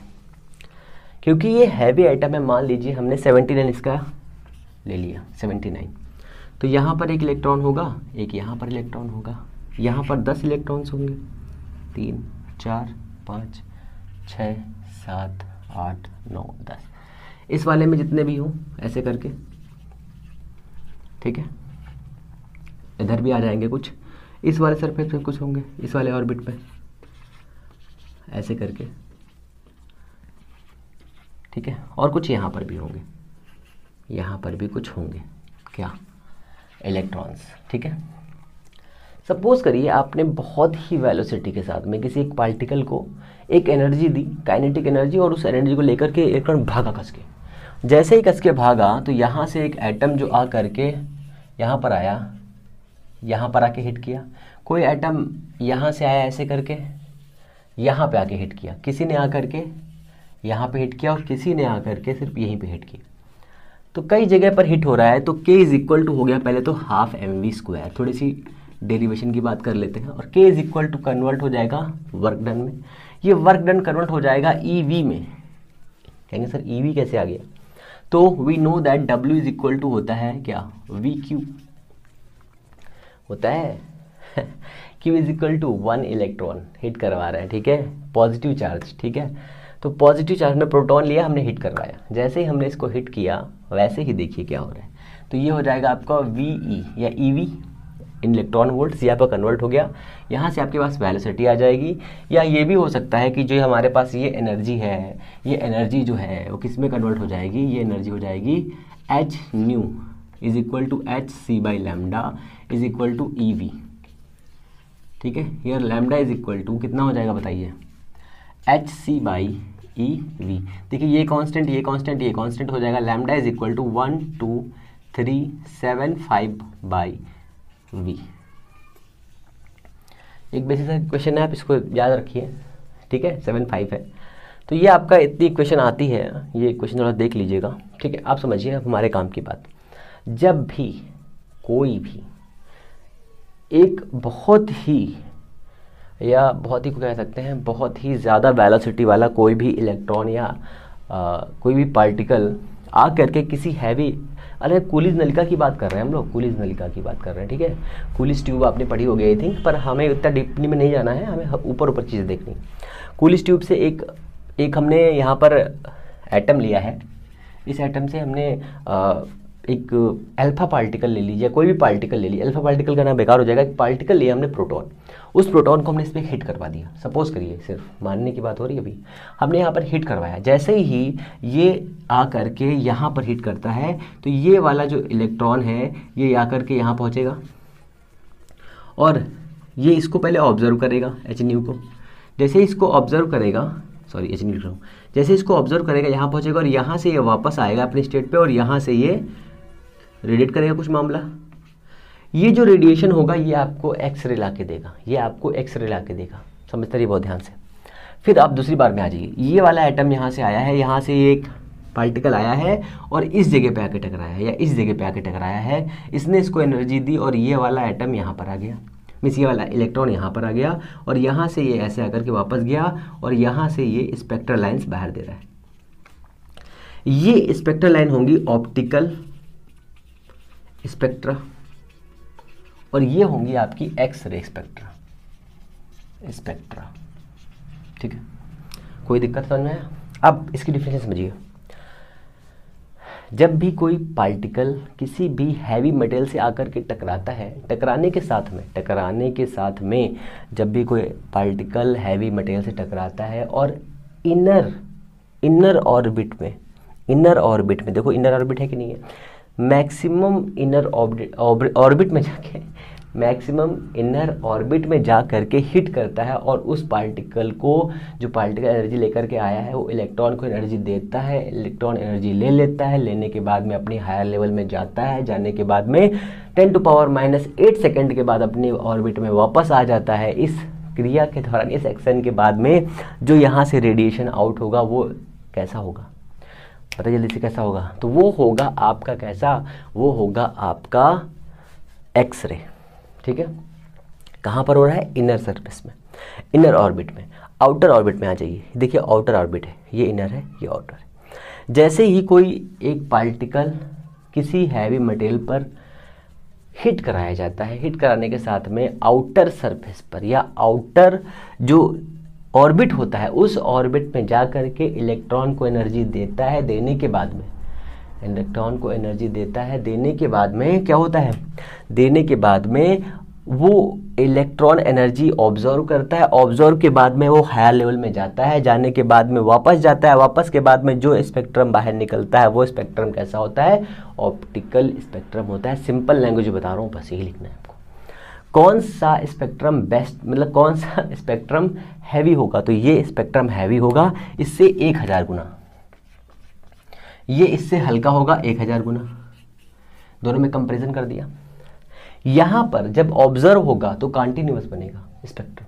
क्योंकि ये हैवी आइटम है। मान लीजिए हमने 79 इसका ले लिया, 79, तो यहाँ पर एक इलेक्ट्रॉन होगा, एक यहाँ पर इलेक्ट्रॉन होगा, यहाँ पर 10 इलेक्ट्रॉन्स होंगे, 3 4 5 6 7 8 9 10, इस वाले में जितने भी हों ऐसे करके, ठीक है। इधर भी आ जाएंगे कुछ, इस वाले सरफेस पे कुछ होंगे, इस वाले ऑर्बिट पे ऐसे करके, ठीक है, और कुछ यहाँ पर भी होंगे, यहाँ पर भी कुछ होंगे, क्या, इलेक्ट्रॉन्स, ठीक है। सपोज करिए आपने बहुत ही वेलोसिटी के साथ में किसी एक पार्टिकल को एक एनर्जी दी, काइनेटिक एनर्जी, और उस एनर्जी को लेकर के इलेक्ट्रॉन भागा कस के। जैसे ही कस के भागा तो यहाँ से एक एटम जो आ करके यहाँ पर आया, यहाँ पर आके हिट किया, कोई एटम यहाँ से आया ऐसे करके, यहाँ पे आके हिट किया, किसी ने आकर के यहाँ पे हिट किया और किसी ने आकर के सिर्फ यहीं पे हिट किया, तो कई जगह पर हिट हो रहा है। तो k इज इक्वल टू हो गया पहले तो हाफ mv²। थोड़ी सी डेरिवेशन की बात कर लेते हैं, और k is equal to convert हो जाएगा वर्क डन में। ये वर्क डन कन्वर्ट हो जाएगा EV में। कहेंगे सर EV कैसे आ गया? तो we know that W is equal to होता है क्या? VQ होता है Q is equal to 1 electron hit करवा रहा है, ठीक है, पॉजिटिव चार्ज, ठीक है। तो पॉजिटिव चार्ज में प्रोटॉन लिया, हमने हिट करवाया, जैसे ही हमने इसको हिट किया वैसे ही देखिए क्या हो रहा है। तो ये हो जाएगा आपका VE या EV, इलेक्ट्रॉन वोल्ट्स, यहाँ पर कन्वर्ट हो गया। यहाँ से आपके पास वेलोसिटी आ जाएगी, या ये भी हो सकता है कि जो हमारे पास ये एनर्जी है, ये एनर्जी जो है वो किस में कन्वर्ट हो जाएगी? ये एनर्जी हो जाएगी H nu is equal to HC by lambda is equal to EV, ठीक है। Here lambda is equal to कितना हो जाएगा बताइए? HC by EV। देखिए ये कांस्टेंट, ये कांस्टेंट, ये कांस्टेंट हो जाएगा। Lambda is equal to 12375 by V। एक बेसिक सा क्वेश्चन है, आप इसको याद रखिए, ठीक है, 75 है। तो ये आपका इतनी इक्वेशन आती है, ये इक्वेशन थोड़ा देख लीजिएगा, ठीक है। आप समझिए हमारे काम की बात। जब भी कोई भी एक बहुत ही को कह सकते हैं बहुत ही ज़्यादा वेलोसिटी वाला कोई भी इलेक्ट्रॉन या कोई भी पार्टिकल आ करके किसी हैवी, अरे कूलिज नलिका की बात कर रहे हैं हम लोग, कूलिज नलिका की बात कर रहे हैं, ठीक है। कूलिज ट्यूब आपने पढ़ी होगी आई थिंक, पर हमें उतना डीपली में नहीं जाना है, हमें ऊपर ऊपर चीज़ें देखनी। कूलिज ट्यूब से एक हमने यहाँ पर एटम लिया है, इस एटम से हमने एक अल्फा पार्टिकल ले लीजिए, कोई भी पार्टिकल ले लीजिए, अल्फा पार्टिकल का नाम बेकार हो जाएगा। एक पार्टिकल लिया हमने प्रोटॉन, उस प्रोटॉन को हमने इस पर हिट करवा दिया। सपोज करिए, सिर्फ मानने की बात हो रही है, अभी हमने यहाँ पर हिट करवाया, जैसे ही ये आ करके यहाँ पर हिट करता है तो ये वाला जो इलेक्ट्रॉन है ये आ करके यहाँ पहुँचेगा और ये इसको पहले ऑब्जर्व करेगा H न्यू को। जैसे इसको ऑब्जर्व करेगा, सॉरी H न्यू लिख रहा हूँ, जैसे इसको ऑब्जर्व करेगा यहाँ पहुँचेगा और यहाँ से ये वापस आएगा अपने स्टेट पे और यहाँ से ये रेडिएट करेगा कुछ मामला। ये जो रेडिएशन होगा ये आपको एक्सरे ला के देगा, ये आपको एक्सरे ला के देगा, समझते रहिए बहुत ध्यान से। फिर आप दूसरी बार में आ जाइए, ये वाला एटम यहाँ से आया है, यहाँ से एक पार्टिकल आया है और इस जगह पे आके टकराया है या इस जगह पे आके टकराया है, इसने इसको एनर्जी दी और ये वाला एटम यहाँ पर आ गया, मीन्स ये वाला इलेक्ट्रॉन यहाँ पर आ गया और यहाँ से ये ऐसे आकर के वापस गया और यहाँ से ये स्पेक्ट्रल लाइन्स बाहर दे रहा है। ये स्पेक्ट्रल लाइन होंगी ऑप्टिकल स्पेक्ट्रा और ये होंगी आपकी एक्सरे स्पेक्ट्रा, ठीक है। कोई दिक्कत समझ में आया? अब इसकी डिफिनेशन समझिए। जब भी कोई पार्टिकल किसी भी हैवी मटेरियल से आकर के टकराता है, टकराने के साथ में जब भी कोई पार्टिकल हैवी मटेरियल से टकराता है और इनर ऑर्बिट में देखो इनर ऑर्बिट है कि नहीं है, मैक्सिमम इनर ऑर्बिट में जा करके हिट करता है और उस पार्टिकल को, जो पार्टिकल एनर्जी लेकर के आया है वो इलेक्ट्रॉन को एनर्जी देता है, इलेक्ट्रॉन एनर्जी ले लेता है, लेने के बाद में अपनी हायर लेवल में जाता है, जाने के बाद में 10⁻⁸ सेकंड के बाद अपनी ऑर्बिट में वापस आ जाता है। इस क्रिया के दौरान, इस एक्शन के बाद में जो यहाँ से रेडिएशन आउट होगा वो कैसा होगा, पता जल्दी से कैसा होगा? तो वो होगा आपका कैसा, वो होगा आपका एक्सरे, ठीक है। कहाँ पर हो रहा है? इनर सरफेस में, इनर ऑर्बिट में। आउटर ऑर्बिट में आ जाइए, देखिए आउटर ऑर्बिट है, ये इनर है, ये आउटर है। जैसे ही कोई एक पार्टिकल किसी हैवी मटेरियल पर हिट कराया जाता है, हिट कराने के साथ में आउटर सरफेस पर या आउटर जो ऑर्बिट होता है उस ऑर्बिट में जा कर के इलेक्ट्रॉन को एनर्जी देता है, देने के बाद में इलेक्ट्रॉन को एनर्जी देता है, देने के बाद में क्या होता है, देने के बाद में वो इलेक्ट्रॉन एनर्जी ऑब्जर्व करता है, ऑब्जर्व के बाद में वो हायर लेवल में जाता है, जाने के बाद में वापस जाता है, वापस के बाद में जो स्पेक्ट्रम बाहर निकलता है वो स्पेक्ट्रम कैसा होता है? ऑप्टिकल स्पेक्ट्रम होता है। सिंपल लैंग्वेज बता रहा हूँ, बस यही लिखना है आपको। कौन सा स्पेक्ट्रम बेस्ट, मतलब कौन सा स्पेक्ट्रम हैवी होगा? तो ये स्पेक्ट्रम हैवी होगा, इससे 1000 गुना। ये इससे हल्का होगा 1000 गुना। दोनों में कंपैरिजन कर दिया। यहाँ पर जब ऑब्जर्व होगा तो कॉन्टिन्यूअस बनेगा स्पेक्ट्रम,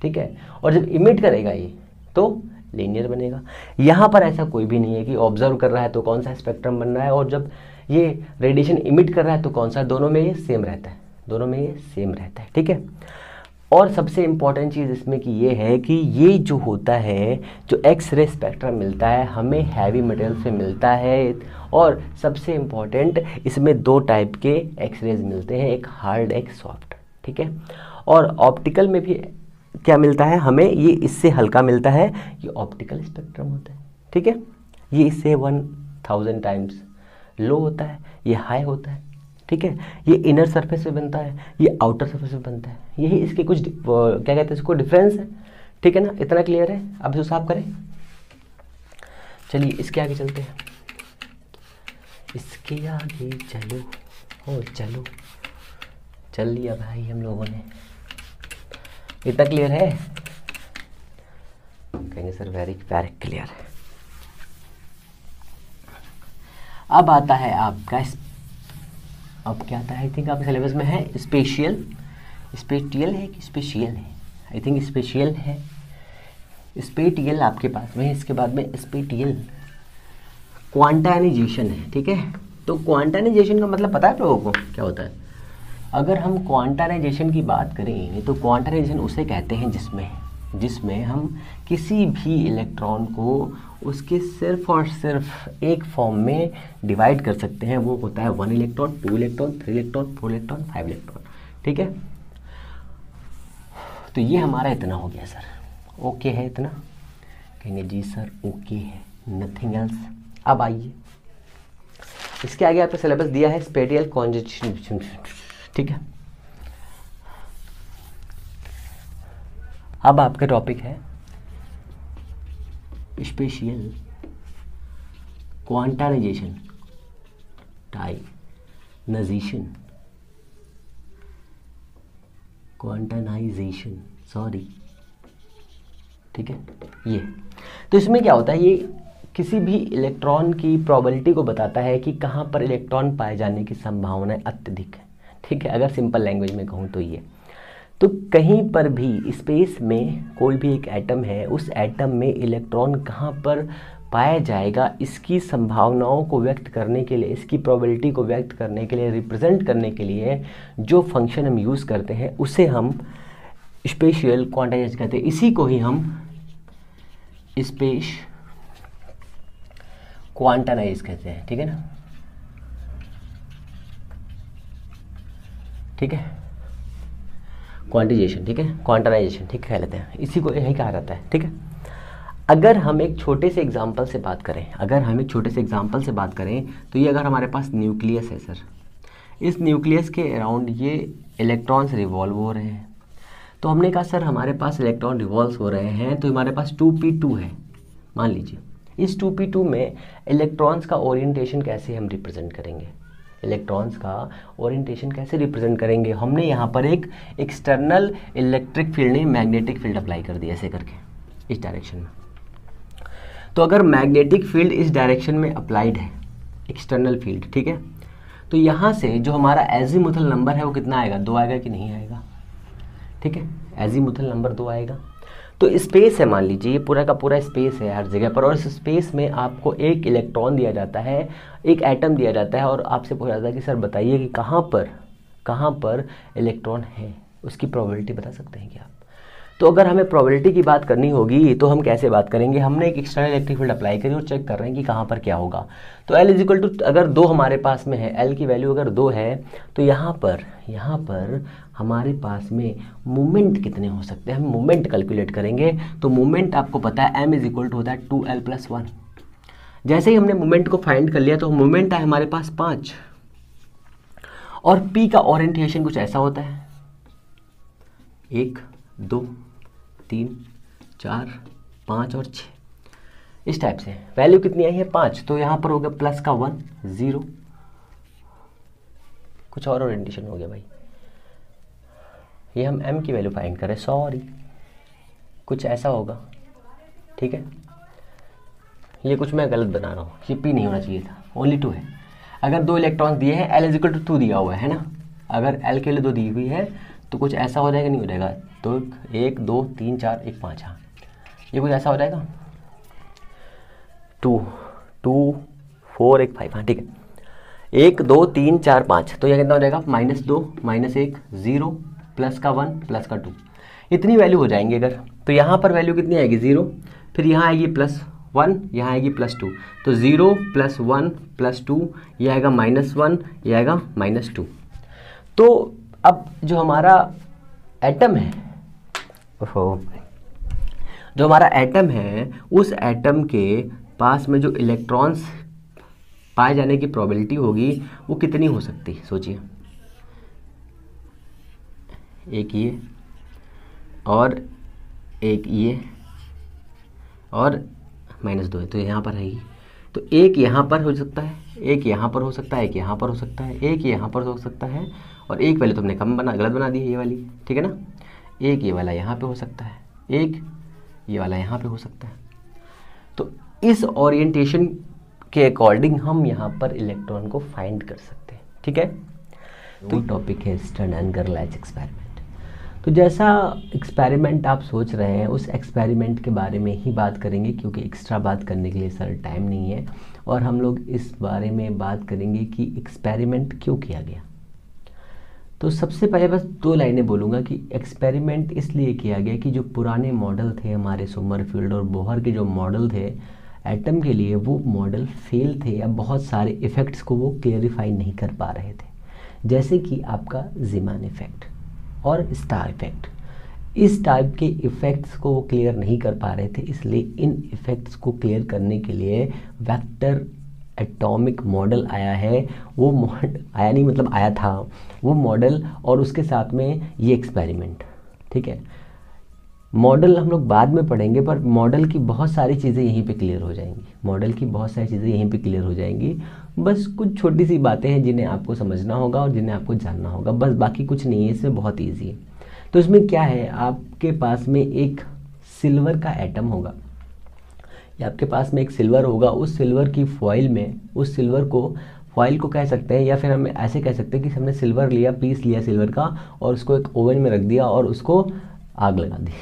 ठीक है, और जब इमिट करेगा ये तो लीनियर बनेगा। यहाँ पर ऐसा कोई भी नहीं है कि ऑब्जर्व कर रहा है तो कौन सा स्पेक्ट्रम बन रहा है और जब ये रेडिएशन इमिट कर रहा है तो कौन सा, दोनों में ये सेम रहता है, दोनों में ये सेम रहता है, ठीक है। और सबसे इम्पॉर्टेंट चीज़ इसमें कि ये है कि ये जो होता है, जो एक्स रे स्पेक्ट्रम मिलता है हमें हैवी मटेरियल से मिलता है, और सबसे इम्पॉर्टेंट इसमें दो टाइप के एक्स रेज मिलते हैं, एक हार्ड एक सॉफ्ट, ठीक है। और ऑप्टिकल में भी क्या मिलता है हमें, ये इससे हल्का मिलता है, ये ऑप्टिकल स्पेक्ट्रम होता है, ठीक है। ये इससे 1000 टाइम्स लो होता है, ये हाई होता है, ठीक है। ये इनर सरफेस पे बनता है, ये आउटर सरफेस पे बनता है, यही इसके कुछ क्या कहते हैं इसको डिफरेंस है, ठीक है ना। इतना क्लियर है, अब इसको साफ करें। चलिए इसके आगे चलते हैं, इसके आगे चलो, ओ चलो, चल लिया भाई हम लोगों ने। इतना क्लियर है, कहेंगे सर वेरी वेरी क्लियर है। अब आता है आपका, अब क्या आता है, आई थिंक आपके सिलेबस में है स्पेशियल, स्पेटियल है कि स्पेशियल है, आई थिंक स्पेशियल है, स्पेटियल आपके पास में है। इसके बाद में स्पेटियल क्वांटाइजेशन है, ठीक है। तो क्वांटाइजेशन का मतलब पता है आप लोगों को क्या होता है? अगर हम क्वांटाइजेशन की बात करें तो क्वांटाइजेशन उसे कहते हैं जिसमें हम किसी भी इलेक्ट्रॉन को उसके सिर्फ और सिर्फ एक फॉर्म में डिवाइड कर सकते हैं। वो होता है 1 electron, 2 electron, 3 electron, 4 electron, 5 electron, ठीक है। तो ये हमारा इतना हो गया सर, ओके है इतना? कहेंगे जी सर ओके है, नथिंग एल्स। अब आइए इसके आगे आपका सिलेबस दिया है स्पेटियल कॉन्जुगेशन, ठीक है। अब आपका टॉपिक है स्पेशियल क्वांटाइजेशन, क्वांटाइजेशन, सॉरी, ठीक है। ये तो इसमें क्या होता है, ये किसी भी इलेक्ट्रॉन की प्रोबेबिलिटी को बताता है कि कहाँ पर इलेक्ट्रॉन पाए जाने की संभावना अत्यधिक है, ठीक है। अगर सिंपल लैंग्वेज में कहूँ तो ये, तो कहीं पर भी स्पेस में कोई भी एक एटम है, उस एटम में इलेक्ट्रॉन कहाँ पर पाया जाएगा, इसकी संभावनाओं को व्यक्त करने के लिए, इसकी प्रोबेबिलिटी को व्यक्त करने के लिए, रिप्रेजेंट करने के लिए जो फंक्शन हम यूज़ करते हैं उसे हम स्पेशियल क्वांटाइजेशन कहते हैं। इसी को ही हम स्पेस क्वांटाइज कहते हैं, ठीक है ना, ठीक है। क्वांटाइजेशन, ठीक है, क्वांटाइजेशन, ठीक कह लेते हैं, इसी को यही कहा जाता है, ठीक है। अगर हम एक छोटे से एग्जांपल से बात करें, तो ये अगर हमारे पास न्यूक्लियस है सर, इस न्यूक्लियस के अराउंड ये इलेक्ट्रॉन्स रिवॉल्व हो रहे हैं। तो हमने कहा सर हमारे पास इलेक्ट्रॉन रिवॉल्व हो रहे हैं तो हमारे पास 2p2 है, मान लीजिए। इस 2p2 में इलेक्ट्रॉन्स का ओरिएंटेशन कैसे हम रिप्रेजेंट करेंगे, हमने यहाँ पर एक एक्सटर्नल इलेक्ट्रिक फील्ड नहीं मैग्नेटिक फील्ड अप्लाई कर दिया ऐसे करके इस डायरेक्शन में। तो अगर मैग्नेटिक फील्ड इस डायरेक्शन में अप्लाइड है, एक्सटर्नल फील्ड, ठीक है, तो यहाँ से जो हमारा एजीमुथल नंबर है वो कितना आएगा, 2 आएगा कि नहीं आएगा, ठीक है। एजीमुथल नंबर 2 आएगा। तो स्पेस है, मान लीजिए ये पूरा का पूरा स्पेस है हर जगह पर, और इस स्पेस में आपको एक इलेक्ट्रॉन दिया जाता है, एक एटम दिया जाता है, और आपसे पूछा जाता है कि सर बताइए कि कहाँ पर इलेक्ट्रॉन है, उसकी प्रोबेबिलिटी बता सकते हैं क्या आप? तो अगर हमें प्रोबेबिलिटी की बात करनी होगी तो हम कैसे बात करेंगे, हमने एक एक्सटर्नल इलेक्ट्रिक फील्ड अप्लाई करी और चेक कर रहे हैं कि कहाँ पर क्या होगा। तो L इजिकल टू, अगर 2 हमारे पास में है, L की वैल्यू अगर 2 है तो यहाँ पर हमारे पास में मोमेंट कितने हो सकते हैं, हम मोमेंट कैलकुलेट करेंगे। तो मोमेंट आपको पता है M इजिकल टू होता है 2L+1। जैसे ही हमने मोमेंट को फाइंड कर लिया तो मोमेंट है हमारे पास 5, और P का ओरिएंटेशन कुछ ऐसा होता है 1 2 3 4 5 और 6, इस टाइप से। वैल्यू कितनी आई है 5, तो यहाँ पर हो गया प्लस का 1 0, कुछ और ओरिएंटेशन हो गया भाई, ये हम M की वैल्यू फाइंड करें, सॉरी कुछ ऐसा होगा, ठीक है। ये कुछ मैं गलत बना रहा हूँ, ये P नहीं होना चाहिए था, ओनली 2 है। अगर 2 इलेक्ट्रॉन्स दिए हैं, L इजिकल टू 2 दिया हुआ है ना, अगर एल की वैल्यू 2 दी हुई है तो कुछ ऐसा हो जाएगा, नहीं हो जाएगा? तो 1 2 3 4 1 5, हाँ ये कुछ ऐसा हो जाएगा, 2 2 4 1 5, हाँ ठीक है, 1 2 3 4 5, तो यह कितना हो जाएगा? -2 -1 0 प्लस का 1 प्लस का 2, इतनी वैल्यू हो जाएंगी अगर। तो यहाँ पर वैल्यू कितनी आएगी? 0, फिर यहाँ आएगी +1, यहाँ आएगी +2, तो 0 + 1 + 2, यह आएगा -1, यह आएगा -2। तो अब जो हमारा एटम है, जो हमारा एटम है, उस एटम के पास में जो इलेक्ट्रॉन्स पाए जाने की प्रोबेबिलिटी होगी वो कितनी हो सकती है? सोचिए, एक ये और एक ये और -2 है, तो यहाँ पर रहेगी। तो एक यहाँ पर हो सकता है, एक यहाँ पर हो सकता है, एक यहाँ पर हो सकता है, एक यहाँ पर हो सकता है, और एक वाली तो हमने गलत बना दी है, ये वाली, ठीक है ना। एक ये वाला यहाँ पे हो सकता है, एक ये वाला यहाँ पे हो सकता है। तो इस ओरिएंटेशन के अकॉर्डिंग हम यहाँ पर इलेक्ट्रॉन को फाइंड कर सकते हैं, ठीक है। तो टॉपिक है स्टर्न-गरलैच एक्सपेरिमेंट। तो जैसा एक्सपेरिमेंट आप सोच रहे हैं, उस एक्सपेरिमेंट के बारे में ही बात करेंगे, क्योंकि एक्स्ट्रा बात करने के लिए सर टाइम नहीं है, और हम लोग इस बारे में बात करेंगे कि एक्सपेरिमेंट क्यों किया गया। तो सबसे पहले बस 2 लाइनें बोलूँगा कि एक्सपेरिमेंट इसलिए किया गया कि जो पुराने मॉडल थे हमारे सोमरफील्ड और बोहर के जो मॉडल थे एटम के लिए, वो मॉडल फेल थे, या बहुत सारे इफ़ेक्ट्स को वो क्लियरिफाई नहीं कर पा रहे थे, जैसे कि आपका ज़ीमान इफ़ेक्ट और स्टार इफ़ेक्ट। इस टाइप के इफ़ेक्ट्स को वो क्लियर नहीं कर पा रहे थे, इसलिए इन इफ़ेक्ट्स को क्लियर करने के लिए वेक्टर एटॉमिक मॉडल आया है। वो मॉडल आया नहीं, मतलब आया था वो मॉडल, और उसके साथ में ये एक्सपेरिमेंट, ठीक है। मॉडल हम लोग बाद में पढ़ेंगे, पर मॉडल की बहुत सारी चीज़ें यहीं पे क्लियर हो जाएंगी, मॉडल की बहुत सारी चीज़ें यहीं पे क्लियर हो जाएंगी। बस कुछ छोटी सी बातें हैं जिन्हें आपको समझना होगा और जिन्हें आपको जानना होगा, बस, बाकी कुछ नहीं है, इसमें बहुत ईजी है। तो इसमें क्या है, आपके पास में एक सिल्वर का एटम होगा, या आपके पास में एक सिल्वर होगा, उस सिल्वर की फॉइल में, उस सिल्वर को फॉइल को कह सकते हैं, या फिर हम ऐसे कह सकते हैं कि हमने सिल्वर लिया, पीस लिया सिल्वर का, और उसको एक ओवन में रख दिया और उसको आग लगा दी।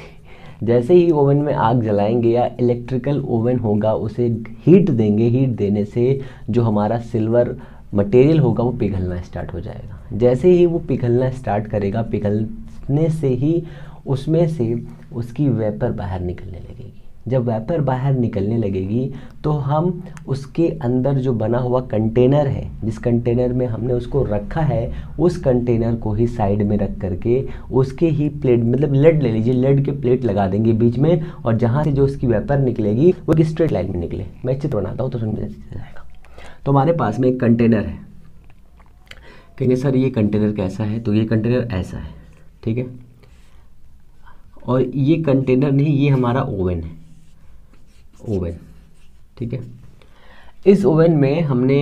जैसे ही ओवन में आग जलाएंगे, या इलेक्ट्रिकल ओवन होगा, उसे हीट देंगे, हीट देने से जो हमारा सिल्वर मटेरियल होगा वो पिघलना स्टार्ट हो जाएगा। जैसे ही वो पिघलना स्टार्ट करेगा, पिघलने से ही उसमें से उसकी वेपर बाहर निकलने लगेगी। जब वेपर बाहर निकलने लगेगी तो हम उसके अंदर जो बना हुआ कंटेनर है, जिस कंटेनर में हमने उसको रखा है, उस कंटेनर को ही साइड में रख करके उसके ही प्लेट, मतलब लेड ले लीजिए, लेड के प्लेट लगा देंगे बीच में, और जहाँ से जो उसकी वेपर निकलेगी वो एक स्ट्रेट लाइन में निकले। मैं चित्र बनाता हूँ तो समझ जाएगा। तो हमारे पास में एक कंटेनर है, कहेंगे सर ये कंटेनर कैसा है, तो ये कंटेनर ऐसा है, ठीक है। और ये कंटेनर नहीं, ये हमारा ओवन है, ओवन, ठीक है। इस ओवन में हमने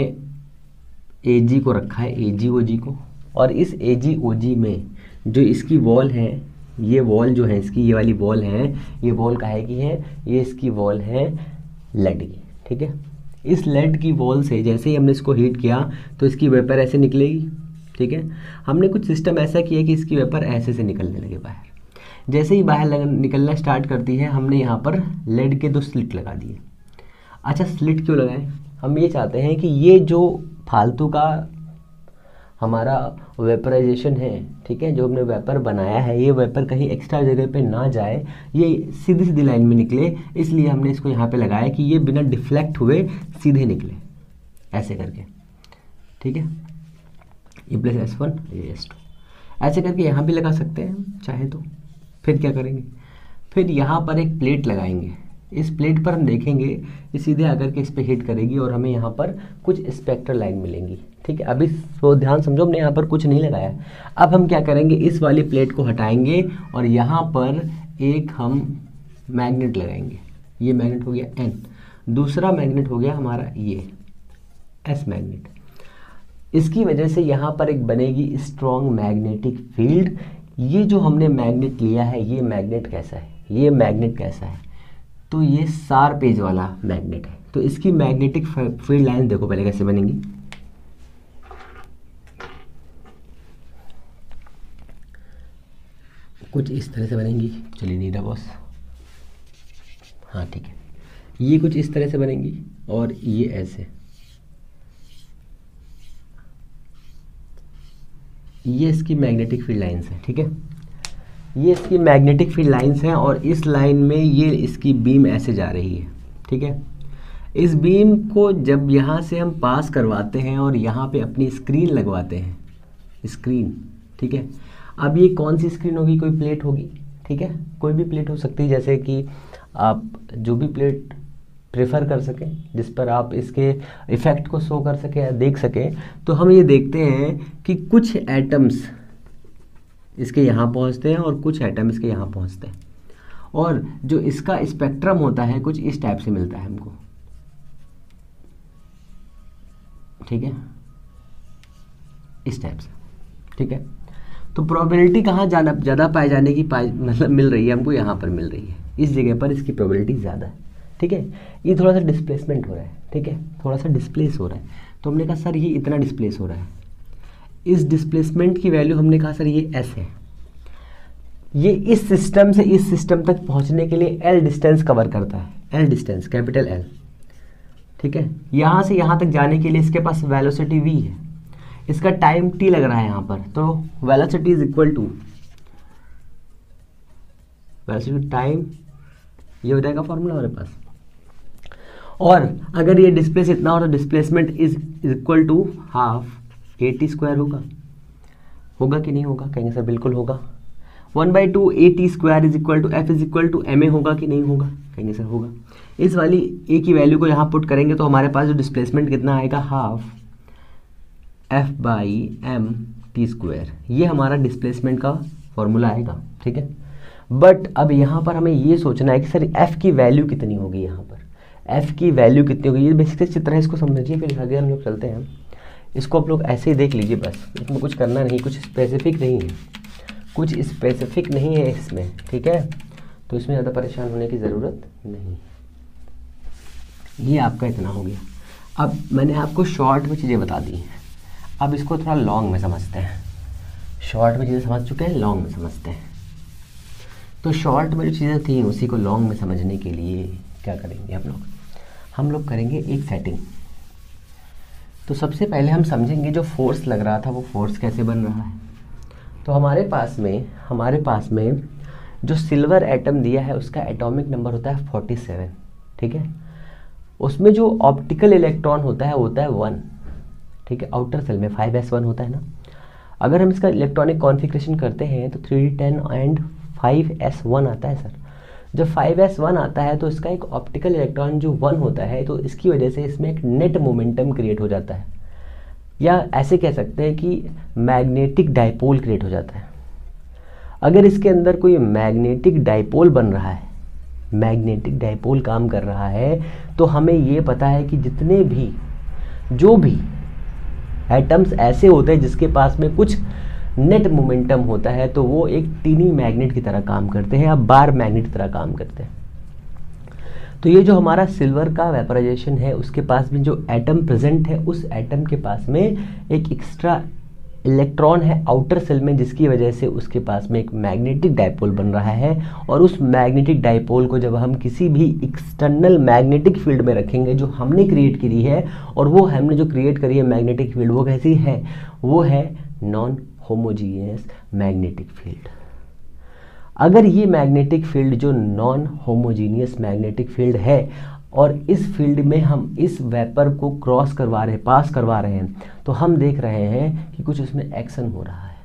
एजी को रखा है, एजी ओजी को, और इस एजी ओजी में जो इसकी वॉल है, ये वॉल जो है इसकी, ये वाली वॉल है, ये वॉल काहे की है, ये इसकी वॉल है लेड की, ठीक है। इस लेड की वॉल से जैसे ही हमने इसको हीट किया तो इसकी वेपर ऐसे निकलेगी, ठीक है। हमने कुछ सिस्टम ऐसा किया कि इसकी वेपर ऐसे से निकलने लगे बाहर। जैसे ही बाहर निकलना स्टार्ट करती है, हमने यहाँ पर लेड के 2 स्लिट लगा दिए। अच्छा, स्लिट क्यों लगाए? हम ये चाहते हैं कि ये जो फालतू का हमारा वेपराइजेशन है, ठीक है, जो हमने वेपर बनाया है, ये वेपर कहीं एक्स्ट्रा जगह पे ना जाए, ये सीधी सीधी लाइन में निकले, इसलिए हमने इसको यहाँ पे लगाया कि ये बिना डिफ्लेक्ट हुए सीधे निकले, ऐसे करके, ठीक है। ये प्लस S1, ये S2, ऐसे करके यहाँ भी लगा सकते हैं चाहे तो। फिर क्या करेंगे, फिर यहाँ पर एक प्लेट लगाएंगे। इस प्लेट पर हम देखेंगे ये सीधे आकर के इस पर हिट करेगी और हमें यहाँ पर कुछ स्पेक्ट्रल लाइन मिलेंगी, ठीक है। अभी तो ध्यान समझो, हमने यहाँ पर कुछ नहीं लगाया। अब हम क्या करेंगे, इस वाली प्लेट को हटाएंगे और यहाँ पर एक हम मैग्नेट लगाएंगे। ये मैग्नेट हो गया N, दूसरा मैग्नेट हो गया हमारा ये S मैग्नेट। इसकी वजह से यहाँ पर एक बनेगी स्ट्रॉन्ग मैग्नेटिक फील्ड। ये जो हमने मैग्नेट लिया है, ये मैग्नेट कैसा है, ये मैग्नेट कैसा है, तो ये शार्प एज वाला मैग्नेट है। तो इसकी मैग्नेटिक फील्ड लाइन देखो पहले कैसे बनेगी। कुछ इस तरह से बनेंगी। चलिए नीरा बॉस, हाँ ठीक है, ये कुछ इस तरह से बनेंगी और ये ऐसे, ये इसकी मैग्नेटिक फील्ड लाइंस है। ठीक है, ये इसकी मैग्नेटिक फील्ड लाइंस हैं और इस लाइन में ये इसकी बीम ऐसे जा रही है। ठीक है, इस बीम को जब यहाँ से हम पास करवाते हैं और यहाँ पे अपनी स्क्रीन लगवाते हैं, स्क्रीन। ठीक है, अब ये कौन सी स्क्रीन होगी? कोई प्लेट होगी। ठीक है, कोई भी प्लेट हो सकती है, जैसे कि आप जो भी प्लेट प्रेफर कर सकें जिस पर आप इसके इफ़ेक्ट को शो कर सकें या देख सकें। तो हम ये देखते हैं कि कुछ एटम्स इसके यहाँ पहुँचते हैं और कुछ एटम इसके यहाँ पहुँचते हैं, और जो इसका स्पेक्ट्रम होता है कुछ इस टाइप से मिलता है हमको। ठीक है, इस टाइप से। ठीक है, तो प्रोबेबिलिटी कहाँ ज़्यादा पाए जाने की मतलब मिल रही है हमको, यहाँ पर मिल रही है, इस जगह पर इसकी प्रोबेबिलिटी ज़्यादा है। ठीक है, ये थोड़ा सा डिस्प्लेसमेंट हो रहा है। ठीक है, थोड़ा सा डिस्प्लेस हो रहा है, तो हमने कहा सर ये इतना डिस्प्लेस हो रहा है, इस डिस्प्लेसमेंट की वैल्यू हमने कहा सर ये एस है। ये इस सिस्टम से इस सिस्टम तक पहुंचने के लिए एल डिस्टेंस कवर करता है, एल डिस्टेंस, कैपिटल एल। ठीक है, यहाँ से यहाँ तक जाने के लिए इसके पास वेलोसिटी v है, इसका टाइम t लग रहा है यहाँ पर, तो velocity is equal to velocity time, ये हो जाएगा फॉर्मूला हमारे पास। और अगर ये डिस्प्लेस इतना हो तो displacement is equal to half a t square होगा कि नहीं होगा? कहेंगे सर बिल्कुल होगा। 1/2 a t square is equal to f is equal to m a होगा कि नहीं होगा? कहेंगे सर होगा। इस वाली ए की वैल्यू को यहाँ पुट करेंगे तो हमारे पास जो डिस्प्लेसमेंट कितना आएगा, half f by m t square, ये हमारा डिस्प्लेसमेंट का फॉर्मूला आएगा। ठीक है, बट अब यहाँ पर हमें ये सोचना है कि सर एफ की वैल्यू कितनी होगी, यहाँ पर एफ की वैल्यू कितनी होगी। ये बेसिकली चित्र है, इसको समझिए, फिर आगे हम लोग चलते हैं। इसको आप लोग ऐसे ही देख लीजिए, बस इसमें कुछ करना नहीं, कुछ स्पेसिफिक नहीं है, कुछ स्पेसिफिक नहीं है इसमें। ठीक है, तो इसमें ज़्यादा परेशान होने की ज़रूरत नहीं। ये आपका इतना हो गया। अब मैंने आपको शॉर्ट में चीज़ें बता दी हैं, अब इसको थोड़ा लॉन्ग में समझते हैं। शॉर्ट में चीज़ें समझ चुके हैं, लॉन्ग में समझते हैं। तो शॉर्ट में जो चीज़ें थी उसी को लॉन्ग में समझने के लिए क्या करेंगे हम लोग करेंगे एक सेटिंग। तो सबसे पहले हम समझेंगे जो फोर्स लग रहा था वो फोर्स कैसे बन रहा है। तो हमारे पास में जो सिल्वर एटम दिया है उसका एटॉमिक नंबर होता है 47। ठीक है, उसमें जो ऑप्टिकल इलेक्ट्रॉन होता है 1। ठीक है, आउटर सेल में 5s1 होता है ना। अगर हम इसका इलेक्ट्रॉनिक कॉन्फ़िगरेशन करते हैं तो 3d10 एंड 5s1 आता है सर। जब 5s1 आता है तो इसका एक ऑप्टिकल इलेक्ट्रॉन जो 1 होता है, तो इसकी वजह से इसमें एक नेट मोमेंटम क्रिएट हो जाता है, या ऐसे कह सकते हैं कि मैग्नेटिक डाइपोल क्रिएट हो जाता है। अगर इसके अंदर कोई मैग्नेटिक डाइपोल बन रहा है, मैग्नेटिक डाइपोल काम कर रहा है, तो हमें ये पता है कि जितने भी जो भी एटम्स ऐसे होते हैं जिसके पास में कुछ नेट मोमेंटम होता है, तो वो एक टीनी मैग्नेट की तरह काम करते हैं या बार मैग्नेट की तरह काम करते हैं। तो ये जो हमारा सिल्वर का वेपराइजेशन है उसके पास में जो एटम प्रेजेंट है, उस एटम के पास में एक एक्स्ट्रा इलेक्ट्रॉन है आउटर सेल में, जिसकी वजह से उसके पास में एक मैग्नेटिक डाइपोल बन रहा है। और उस मैग्नेटिक डाइपोल को जब हम किसी भी एक्सटर्नल मैग्नेटिक फील्ड में रखेंगे जो हमने क्रिएट करी है, और वो हमने जो क्रिएट करी है मैग्नेटिक फील्ड वो कैसी है, वो है नॉन होमोजीनियस मैग्नेटिक फील्ड। अगर ये मैग्नेटिक फील्ड जो नॉन होमोजीनियस मैग्नेटिक फील्ड है और इस फील्ड में हम इस वेपर को क्रॉस करवा रहे हैं, पास करवा रहे हैं, तो हम देख रहे हैं कि कुछ उसमें एक्शन हो रहा है।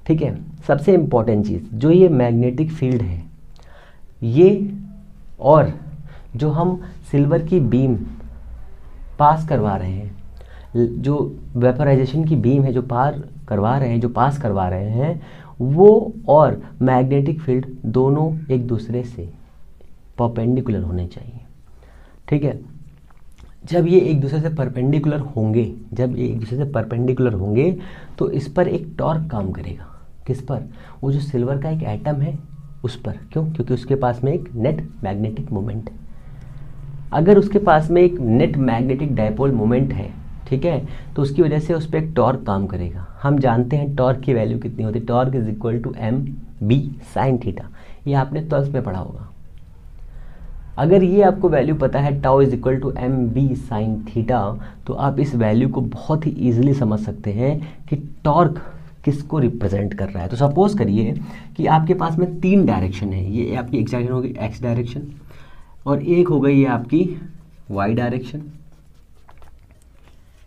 ठीक है, सबसे इम्पॉर्टेंट चीज़ जो ये मैग्नेटिक फील्ड है, ये और जो हम सिल्वर की बीम पास करवा रहे हैं, जो वेपराइजेशन की बीम है जो पार करवा रहे हैं, जो पास करवा रहे हैं, वो और मैग्नेटिक फील्ड दोनों एक दूसरे से परपेंडिकुलर होने चाहिए। ठीक है, जब ये एक दूसरे से परपेंडिकुलर होंगे, तो इस पर एक टॉर्क काम करेगा। किस पर? वो जो सिल्वर का एक एटम है उस पर। क्यों? क्योंकि उसके पास में एक नेट मैग्नेटिक मोमेंट है। अगर उसके पास में एक नेट मैग्नेटिक डाइपोल मोमेंट है, ठीक है, तो उसकी वजह से उस पर एक टॉर्क काम करेगा। हम जानते हैं टॉर्क की वैल्यू कितनी होती है, torque is equal to m b sine theta, ये आपने 12th में पढ़ा होगा। अगर ये आपको वैल्यू पता है tau is equal to m b sine theta, तो आप इस वैल्यू को बहुत ही ईजिली समझ सकते हैं कि टॉर्क किसको रिप्रेजेंट कर रहा है। तो सपोज करिए कि आपके पास में 3 डायरेक्शन है, ये आपकी एक डायरेक्शन होगी एक्स डायरेक्शन, और एक हो गई ये आपकी वाई डायरेक्शन,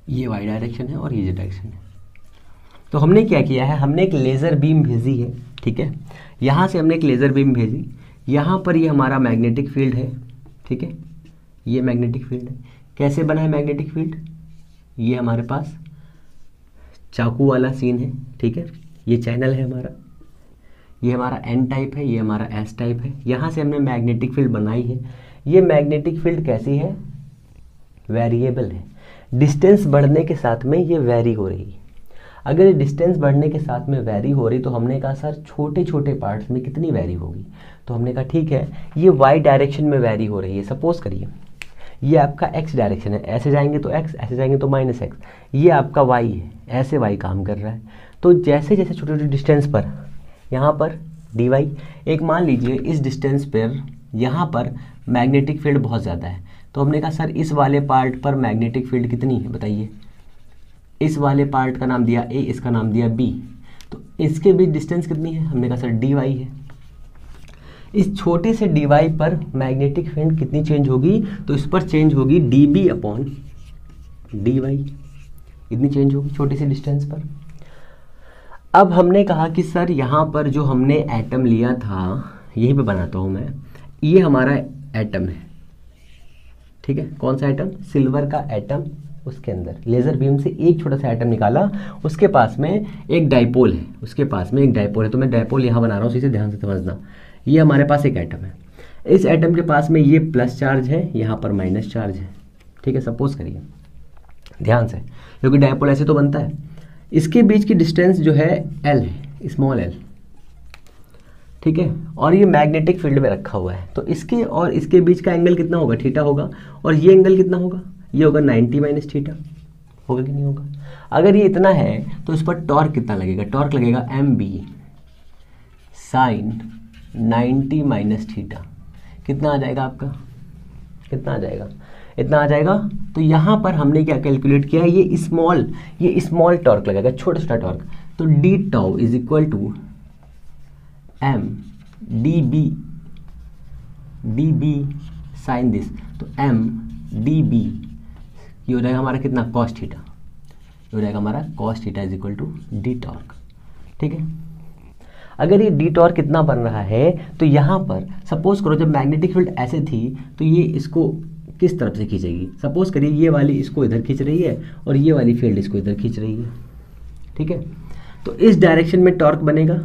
ये वाई डायरेक्शन है और ये डायरेक्शन है। तो हमने क्या किया है, हमने एक लेज़र बीम भेजी है, ठीक है, यहाँ से हमने एक लेज़र बीम भेजी, यहाँ पर ये हमारा मैग्नेटिक फील्ड है, ठीक है, ये मैग्नेटिक फील्ड है। कैसे बना है मैग्नेटिक फील्ड, ये हमारे पास चाकू वाला सीन है, ठीक है, ये चैनल है हमारा, ये हमारा एन टाइप है, ये हमारा एस टाइप है, यहाँ से हमने मैग्नेटिक फील्ड बनाई है। ये मैग्नेटिक फील्ड कैसी है, वेरिएबल है, डिस्टेंस बढ़ने के साथ में ये वेरी हो रही है। अगर डिस्टेंस बढ़ने के साथ में वेरी हो रही, तो हमने कहा सर छोटे छोटे पार्ट्स में कितनी वेरी होगी, तो हमने कहा ठीक है ये वाई डायरेक्शन में वेरी हो रही है। सपोज करिए ये आपका एक्स डायरेक्शन है, ऐसे जाएंगे तो एक्स, ऐसे जाएंगे तो माइनस एक्स, ये आपका वाई है, ऐसे वाई काम कर रहा है। तो जैसे जैसे छोटे छोटे डिस्टेंस पर, यहाँ पर डी वाई, एक मान लीजिए इस डिस्टेंस पर यहाँ पर मैग्नेटिक फील्ड बहुत ज़्यादा है, तो हमने कहा सर इस वाले पार्ट पर मैग्नेटिक फील्ड कितनी है बताइए, इस वाले पार्ट का नाम दिया ए, इसका नाम दिया बी, तो इसके बीच डिस्टेंस कितनी है, हमने कहा सर डी वाई है। इस छोटे से डी वाई पर मैग्नेटिक फील्ड कितनी चेंज होगी, तो इस पर चेंज होगी d B upon D y, इतनी चेंज होगी छोटे से डिस्टेंस पर। अब हमने कहा कि सर यहाँ पर जो हमने एटम लिया था, यहीं पे बनाता हूँ मैं, ये हमारा एटम है, ठीक है, कौन सा एटम, सिल्वर का एटम, उसके अंदर लेज़र बीम से एक छोटा सा एटम निकाला, उसके पास में एक डाइपोल है, उसके पास में एक डाइपोल है, तो मैं डाइपोल यहाँ बना रहा हूँ, इसे ध्यान से समझना। ये हमारे पास एक एटम है, इस एटम के पास में ये प्लस चार्ज है, यहाँ पर माइनस चार्ज है, ठीक है, सपोज करिए ध्यान से, क्योंकि डाइपोल ऐसे तो बनता है। इसके बीच की डिस्टेंस जो है एल है, स्मॉल एल, ठीक है, और ये मैग्नेटिक फील्ड में रखा हुआ है, तो इसके और इसके बीच का एंगल कितना होगा, थीटा होगा, और ये एंगल कितना होगा, ये होगा 90 माइनस थीटा, होगा कि नहीं होगा। अगर ये इतना है तो इस पर टॉर्क कितना लगेगा, टॉर्क लगेगा m b sine 90 minus theta, कितना आ जाएगा आपका, कितना आ जाएगा, इतना आ जाएगा। तो यहाँ पर हमने क्या कैलकुलेट किया है, ये स्मॉल टॉर्क लगेगा, छोटा छोटा टॉर्क, तो d tau is equal to M D b sine this, तो एम डी बी, ये हो जाएगा हमारा कितना, कॉस थीटा, ये हो जाएगा हमारा cos theta is equal to d torque, ठीक है। अगर ये डी टॉर्क कितना बन रहा है, तो यहाँ पर सपोज करो जब मैग्नेटिक फील्ड ऐसे थी, तो ये इसको किस तरफ से खींचेगी, सपोज करिए ये वाली इसको इधर खींच रही है और ये वाली फील्ड इसको इधर खींच रही है, ठीक है। तो इस डायरेक्शन में टॉर्क बनेगा,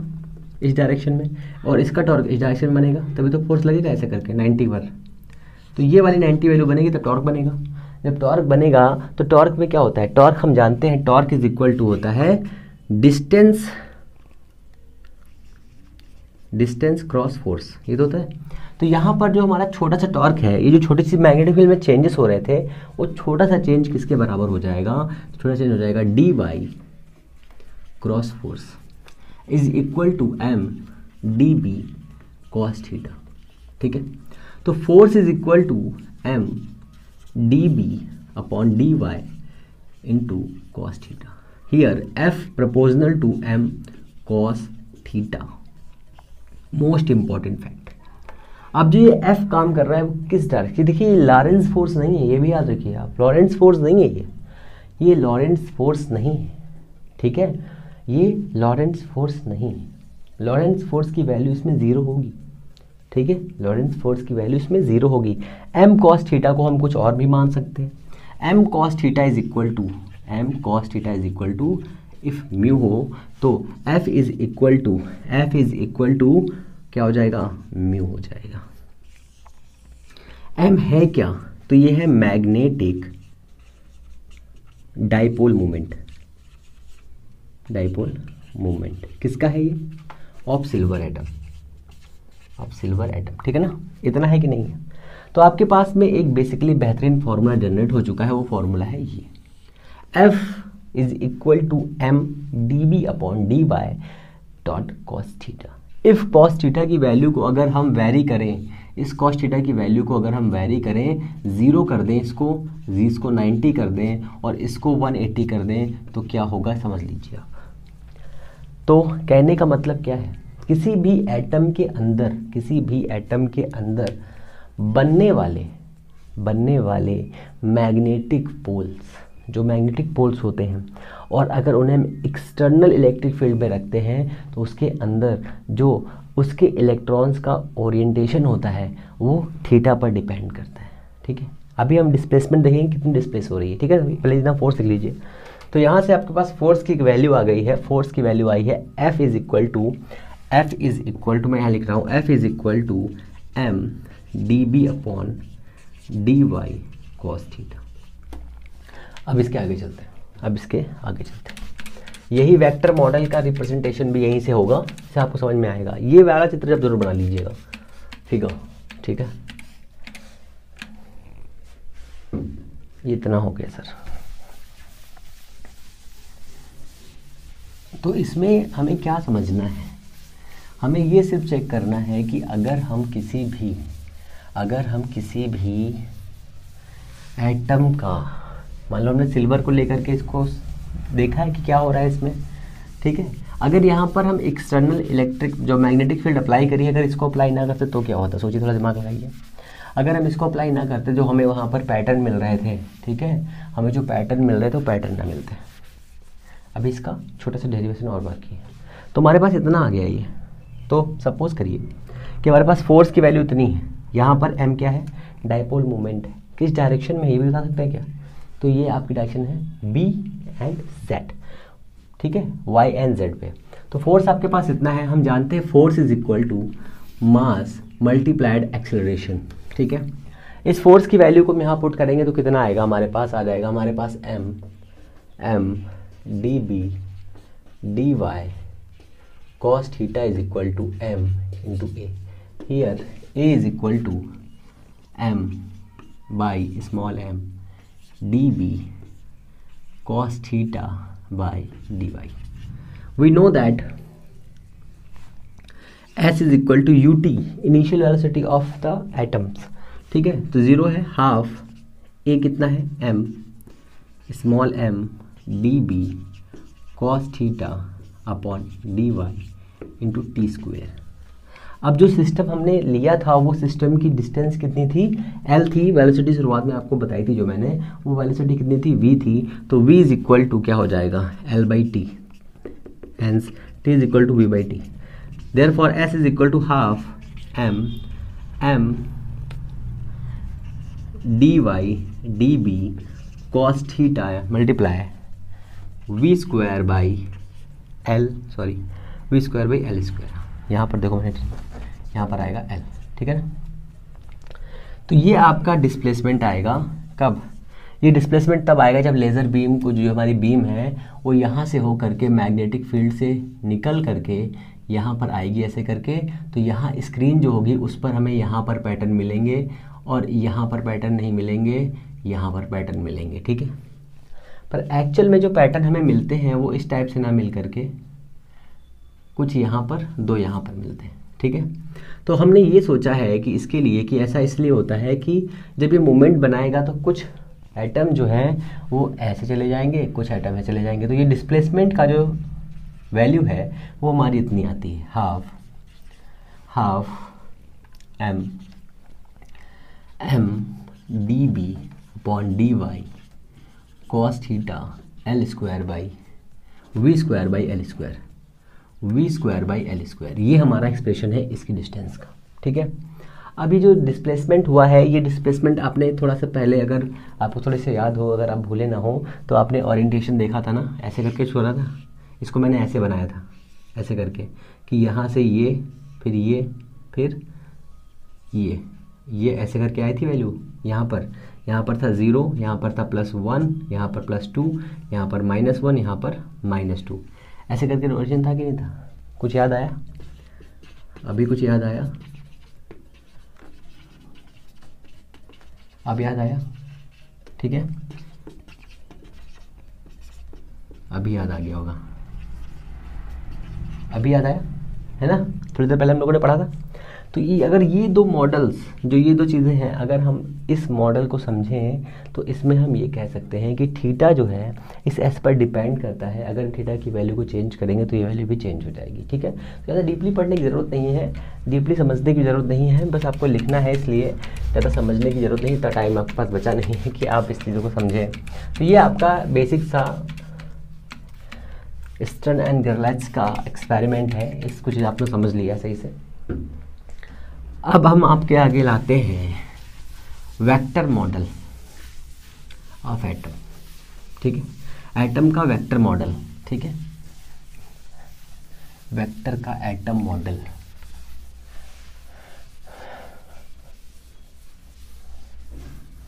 इस डायरेक्शन में, और इसका टॉर्क इस डायरेक्शन में बनेगा, तभी तो फोर्स लगेगा ऐसे करके 90 पर। तो ये वाली 90 वैल्यू बनेगी तो टॉर्क बनेगा। जब टॉर्क बनेगा तो टॉर्क में क्या होता है, टॉर्क हम जानते हैं, टॉर्क इज इक्वल टू होता है डिस्टेंस क्रॉस फोर्स, ये तो होता है। तो यहाँ पर जो हमारा छोटा सा टॉर्क है, ये जो छोटी सी मैग्नेटिक फील्ड में चेंजेस हो रहे थे, वो छोटा सा चेंज किसके बराबर हो जाएगा, छोटा चेंज हो जाएगा d y cross force is equal to M D b cos theta, ठीक है। तो force is equal to M D B upon D y into cos theta, here f proportional to m cos theta, most important fact. अब जो ये F काम कर रहा है वो किस डायरेक्शन, देखिए ये लॉरेंट्ज फोर्स नहीं है, ये भी याद रखिए आप, लॉरेंट्ज फोर्स नहीं है, ये लॉरेंट्ज फोर्स नहीं है, ठीक है, ये लॉरेंट्ज फोर्स नहीं है। लॉरेंट्ज फोर्स की वैल्यू इसमें जीरो होगी, ठीक है, लॉरेंट्ज फोर्स की वैल्यू इसमें जीरो होगी। एम कॉस थीटा को हम कुछ और भी मान सकते हैं, m cos theta is equal to if mu हो तो एफ इज इक्वल टू क्या हो जाएगा, म्यू हो जाएगा। एम है क्या, तो ये है मैग्नेटिक डाइपोल मोमेंट, किसका है ये, ऑफ सिल्वर एटम, ठीक है ना, इतना है कि नहीं है। तो आपके पास में एक बेसिकली बेहतरीन फॉर्मूला जनरेट हो चुका है, वो फॉर्मूला है ये, F is equal to M D B upon D Y dot cos theta. If cos theta की वैल्यू को अगर हम वेरी करें, इस कॉस थीटा की वैल्यू को अगर हम वेरी करें, 0 कर दें, इसको 90 कर दें और इसको 180 कर दें, तो क्या होगा समझ लीजिए आप। तो कहने का मतलब क्या है, किसी भी एटम के अंदर बनने वाले मैग्नेटिक पोल्स, जो मैग्नेटिक पोल्स होते हैं, और अगर उन्हें हम एक्सटर्नल इलेक्ट्रिक फील्ड में रखते हैं तो उसके अंदर जो उसके इलेक्ट्रॉन्स का ओरिएंटेशन होता है वो थीटा पर डिपेंड करता है। ठीक है, अभी हम डिस्प्लेसमेंट देखेंगे कितनी डिस्प्लेस हो रही है। ठीक है, पहले इतना फोर्स लिख लीजिए। तो यहाँ से आपके पास फोर्स की वैल्यू आ गई है, फोर्स की वैल्यू आई है F इज इक्वल टू मैं यहाँ लिख रहा हूँ F is equal to m dB upon dy cos theta. अब इसके आगे चलते हैं, यही वेक्टर मॉडल का रिप्रेजेंटेशन भी यहीं से होगा, इससे आपको समझ में आएगा। ये वाला चित्र जब जरूर बना लीजिएगा फिगर। ठीक है, ये इतना हो गया सर। तो इसमें हमें क्या समझना है, हमें ये सिर्फ चेक करना है कि अगर हम किसी भी एटम का, मान लो हमने सिल्वर को लेकर के इसको देखा है कि क्या हो रहा है इसमें। ठीक है, अगर यहाँ पर हम एक्सटर्नल इलेक्ट्रिक जो मैग्नेटिक फील्ड अप्लाई करिए, अगर इसको अप्लाई ना करते तो क्या होता, सोचिए, थोड़ा दिमाग लगाइए। अगर हम इसको अप्लाई ना करते, जो हमें वहाँ पर पैटर्न मिल रहे थे, ठीक है, हमें जो पैटर्न मिल रहे थे वो पैटर्न ना मिलते। अभी इसका छोटा सा डेरिवेशन और बाकी है, तो हमारे पास इतना आ गया ये। तो सपोज करिए कि हमारे पास फोर्स की वैल्यू इतनी है, यहाँ पर m क्या है, डायपोल मोमेंट है, किस डायरेक्शन में, ये भी बता सकते हैं क्या। तो ये आपकी डायरेक्शन है b एंड z, ठीक है, y एंड z पे। तो फोर्स आपके पास इतना है, हम जानते हैं force is equal to mass multiplied acceleration. ठीक है, इस फोर्स की वैल्यू को हम यहाँ पुट करेंगे तो कितना आएगा, हमारे पास आ जाएगा, हमारे पास m dB dy cos theta is equal to m into a. Here a is equal to m by small m dB cos theta by dy. We know that s is equal to ut, initial velocity of the atoms. ठीक है, तो 0 है, half a कितना है m small m dB cos theta upon dy into T square. अब जो system हमने लिया था वो सिस्टम की डिस्टेंस कितनी थी, l थी, वेलोसिटी शुरुआत में आपको बताई थी जो मैंने, वो वेलोसिटी कितनी थी, v थी। तो v इज इक्वल टू क्या हो जाएगा, l by T, hence t is equal to v by T. Therefore s is equal to half m dy dB cos theta multiply v square by l, sorry v square by l square. यहाँ पर देखो मैंने, यहाँ पर आएगा l, ठीक है ना। तो ये आपका डिस्प्लेसमेंट आएगा कब, ये डिस्प्लेसमेंट तब आएगा जब लेज़र बीम को, जो हमारी बीम है वो यहाँ से हो करके मैग्नेटिक फील्ड से निकल करके यहाँ पर आएगी ऐसे करके। तो यहाँ स्क्रीन जो होगी उस पर हमें यहाँ पर पैटर्न मिलेंगे और यहाँ पर पैटर्न नहीं मिलेंगे, यहाँ पर पैटर्न मिलेंगे, ठीक है। पर एक्चुअल में जो पैटर्न हमें मिलते हैं वो इस टाइप से ना मिल करके कुछ यहाँ पर, दो यहाँ पर मिलते हैं, ठीक है। तो हमने ये सोचा है कि इसके लिए, कि ऐसा इसलिए होता है कि जब ये मोमेंट बनाएगा तो कुछ एटम जो है वो ऐसे चले जाएंगे, कुछ एटम ऐसे चले जाएंगे। तो ये डिस्प्लेसमेंट का जो वैल्यू है वो हमारी इतनी आती है, half m dB upon dy cos theta l square by v square by l square, v square by l square. ये हमारा एक्सप्रेशन है इसकी डिस्टेंस का, ठीक है। अभी जो डिस्प्लेसमेंट हुआ है, ये डिस्प्लेसमेंट आपने थोड़ा सा पहले, अगर आपको थोड़े से याद हो, अगर आप भूले ना हो, तो आपने ओरिएंटेशन देखा था ना, ऐसे करके छोड़ा था। इसको मैंने ऐसे बनाया था, ऐसे करके कि यहाँ से ये, फिर ये, फिर ये ऐसे करके आई थी वैल्यू। यहाँ पर था 0, यहाँ पर था +1, यहाँ पर +2, यहाँ पर -1, यहाँ पर -2, ऐसे करके ओरिजिन था कि नहीं था। कुछ याद आया? अभी कुछ याद आया? अब याद आया? ठीक है, अभी याद आ गया होगा। अभी याद आया? है ना, थोड़ी देर पहले हम लोगों ने पढ़ा था। तो ये अगर ये दो मॉडल्स, जो ये दो चीज़ें हैं, अगर हम इस मॉडल को समझें तो इसमें हम ये कह सकते हैं कि थीटा जो है इस एस पर डिपेंड करता है। अगर थीटा की वैल्यू को चेंज करेंगे तो ये वैल्यू भी चेंज हो जाएगी, ठीक है। तो ज़्यादा डीपली पढ़ने की ज़रूरत नहीं है, डीपली समझने की ज़रूरत नहीं है, बस आपको लिखना है, इसलिए ज़्यादा समझने की ज़रूरत नहीं, इतना टाइम आपके पास बचा नहीं है कि आप इस चीज़ों को समझें। तो ये आपका बेसिक सा स्टर्न एंड गरलैच का एक्सपेरिमेंट है, इसको चीज़ आपने समझ लिया सही से। अब हम आपके आगे लाते हैं वेक्टर मॉडल ऑफ एटम, ठीक है, एटम का वेक्टर मॉडल, ठीक है, वेक्टर का atom model.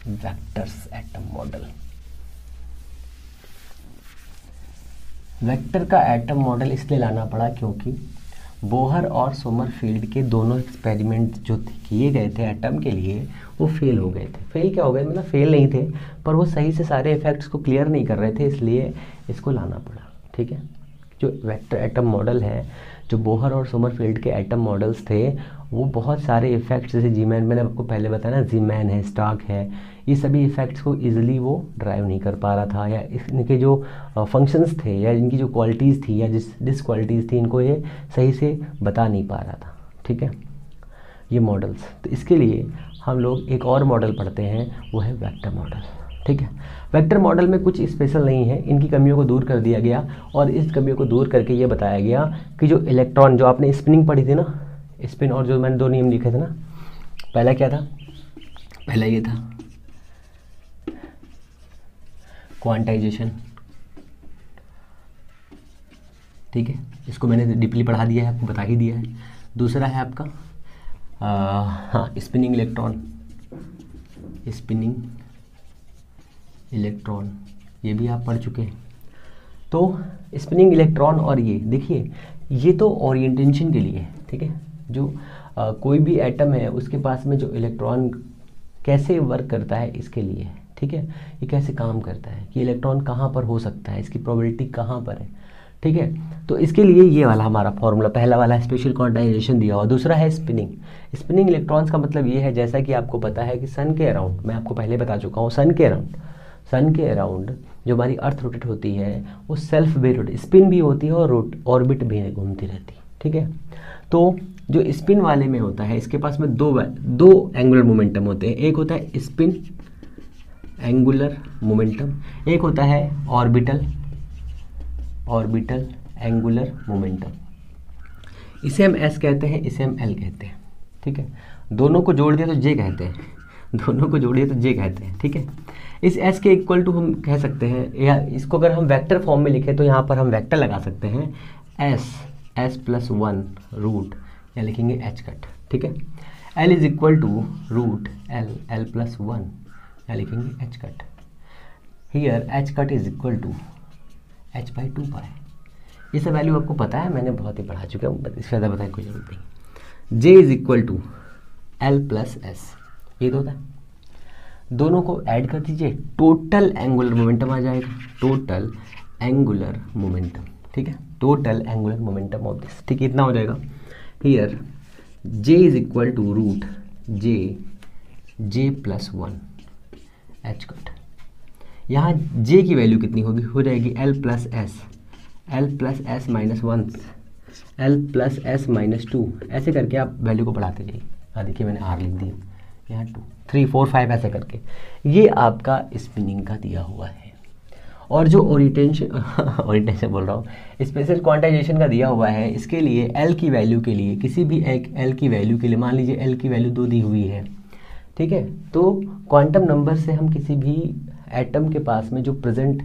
Vectors atom model, vector का एटम मॉडल इसलिए लाना पड़ा क्योंकि बोहर और सोमरफील्ड के दोनों एक्सपेरिमेंट जो किए गए थे एटम के लिए वो फेल हो गए थे। फेल क्या हो गए, मतलब फेल नहीं थे, पर वो सही से सारे इफेक्ट्स को क्लियर नहीं कर रहे थे, इसलिए इसको लाना पड़ा, ठीक है। जो वेक्टर एटम मॉडल है, जो बोहर और सोमरफील्ड के एटम मॉडल्स थे, वो बहुत सारे इफेक्ट्स, जैसे जीमैन, मैंने आपको पहले बताया ना, जीमैन है, स्टार्क है, ये सभी इफेक्ट्स को इजीली वो ड्राइव नहीं कर पा रहा था, या इनके जो फंक्शंस थे या इनकी जो क्वालिटीज़ थी या डिसक्वालिटीज़ थी, इनको ये सही से बता नहीं पा रहा था, ठीक है, ये मॉडल्स। तो इसके लिए हम लोग एक और मॉडल पढ़ते हैं, वो है वेक्टर मॉडल, ठीक है। वेक्टर मॉडल में कुछ स्पेशल नहीं है, इनकी कमियों को दूर कर दिया गया और इस कमियों को दूर करके ये बताया गया कि जो इलेक्ट्रॉन, जो आपने स्पिनिंग पढ़ी थी ना, स्पिन, और जो मैंने दो नियम लिखे थे ना, पहला क्या था, पहला ये था क्वांटाइजेशन, ठीक है, इसको मैंने डीपली पढ़ा दिया है, आपको बता ही दिया है। दूसरा है आपका हाँ, स्पिनिंग इलेक्ट्रॉन, स्पिनिंग इलेक्ट्रॉन, ये भी आप पढ़ चुके हैं। तो स्पिनिंग इलेक्ट्रॉन, और ये देखिए, ये तो ओरिएंटेशन के लिए है, ठीक है। जो कोई भी एटम है उसके पास में जो इलेक्ट्रॉन कैसे वर्क करता है इसके लिए है, ठीक है, ये कैसे काम करता है, कि इलेक्ट्रॉन कहाँ पर हो सकता है, इसकी प्रोबेबिलिटी कहाँ पर है, ठीक है। तो इसके लिए ये वाला हमारा फॉर्मूला, पहला वाला स्पेशल क्वांटाइजेशन दिया हुआ। दूसरा है स्पिनिंग। स्पिनिंग इलेक्ट्रॉन्स का मतलब ये है, जैसा कि आपको पता है कि सन के अराउंड, मैं आपको पहले बता चुका हूँ, सन के अराउंड जो हमारी अर्थ रोटेट होती है वो सेल्फ भी रोटेट, स्पिन भी होती है और ऑर्बिट भी घूमती रहती है, ठीक है। तो जो स्पिन वाले में होता है, इसके पास में दो एंगुलर मोमेंटम होते हैं, एक होता है स्पिन एंगुलर मोमेंटम, एक होता है ऑर्बिटल एंगुलर मोमेंटम। इसे हम एस कहते हैं, इसे हम एल कहते हैं, ठीक है। दोनों को जोड़ दिया तो जे कहते हैं, दोनों को जोड़िए तो जे कहते हैं, ठीक है। इस एस के इक्वल टू हम कह सकते हैं, या इसको अगर हम वेक्टर फॉर्म में लिखें तो यहाँ पर हम वेक्टर लगा सकते हैं, एस प्लस 1 रूट, या लिखेंगे एच कट, ठीक है। L is equal to root L plus 1, या लिखेंगे H cut. Here H cut is equal to h/2 pi. ये सब वैल्यू आपको पता है, मैंने बहुत ही पढ़ा चुका हूँ, इससे ज़्यादा बताने की कोई जरूरत नहीं। J is equal to L plus S, ये तो होता है, दोनों को ऐड कर दीजिए, टोटल एंगुलर मोमेंटम आ जाएगा, टोटल एंगुलर मोमेंटम, ठीक है, total angular momentum of this, ठीक है, इतना हो जाएगा। Here J is equal to root J plus 1 H cut. यहाँ जे की वैल्यू कितनी होगी, हो जाएगी L plus S minus 1, L plus S minus 2, ऐसे करके आप वैल्यू को बढ़ाते जाइए। हाँ देखिए, मैंने आर लिख दिया, यहाँ 2 3 4 5 ऐसे करके, ये आपका स्पिनिंग का दिया हुआ है। और जो ओरिएंटेशन बोल रहा हूँ, स्पेशल क्वांटाइजेशन का दिया हुआ है, इसके लिए एल की वैल्यू के लिए, किसी भी एक एल की वैल्यू के लिए, मान लीजिए एल की वैल्यू 2 दी हुई है, ठीक है, तो क्वांटम नंबर से हम किसी भी एटम के पास में जो प्रेजेंट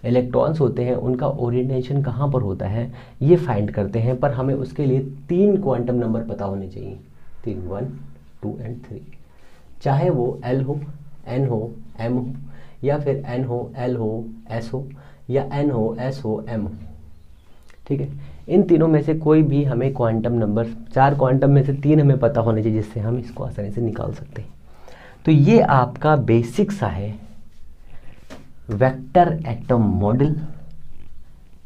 इलेक्ट्रॉन्स होते हैं उनका ओरिएंटेशन कहाँ पर होता है ये फाइंड करते हैं। पर हमें उसके लिए 3 क्वांटम नंबर पता होने चाहिए, 3 1 2 एंड 3, चाहे वो एल हो, एन हो, एम हो, या फिर एन हो, एल हो, एस हो, या एन हो, एस हो, एम हो, ठीक है। इन तीनों में से कोई भी हमें क्वांटम नंबर, 4 क्वांटम में से 3 हमें पता होने चाहिए, जिससे हम इसको आसानी से निकाल सकते हैं। तो ये आपका बेसिक सा है vector atom model,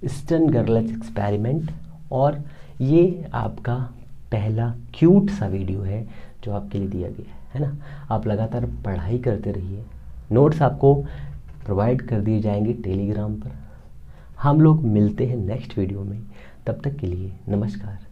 Stern Gerlach experiment, और ये आपका पहला क्यूट सा वीडियो है जो आपके लिए दिया गया है ना। आप लगातार पढ़ाई करते रहिए, नोट्स आपको प्रोवाइड कर दिए जाएंगे टेलीग्राम पर। हम लोग मिलते हैं नेक्स्ट वीडियो में, तब तक के लिए नमस्कार।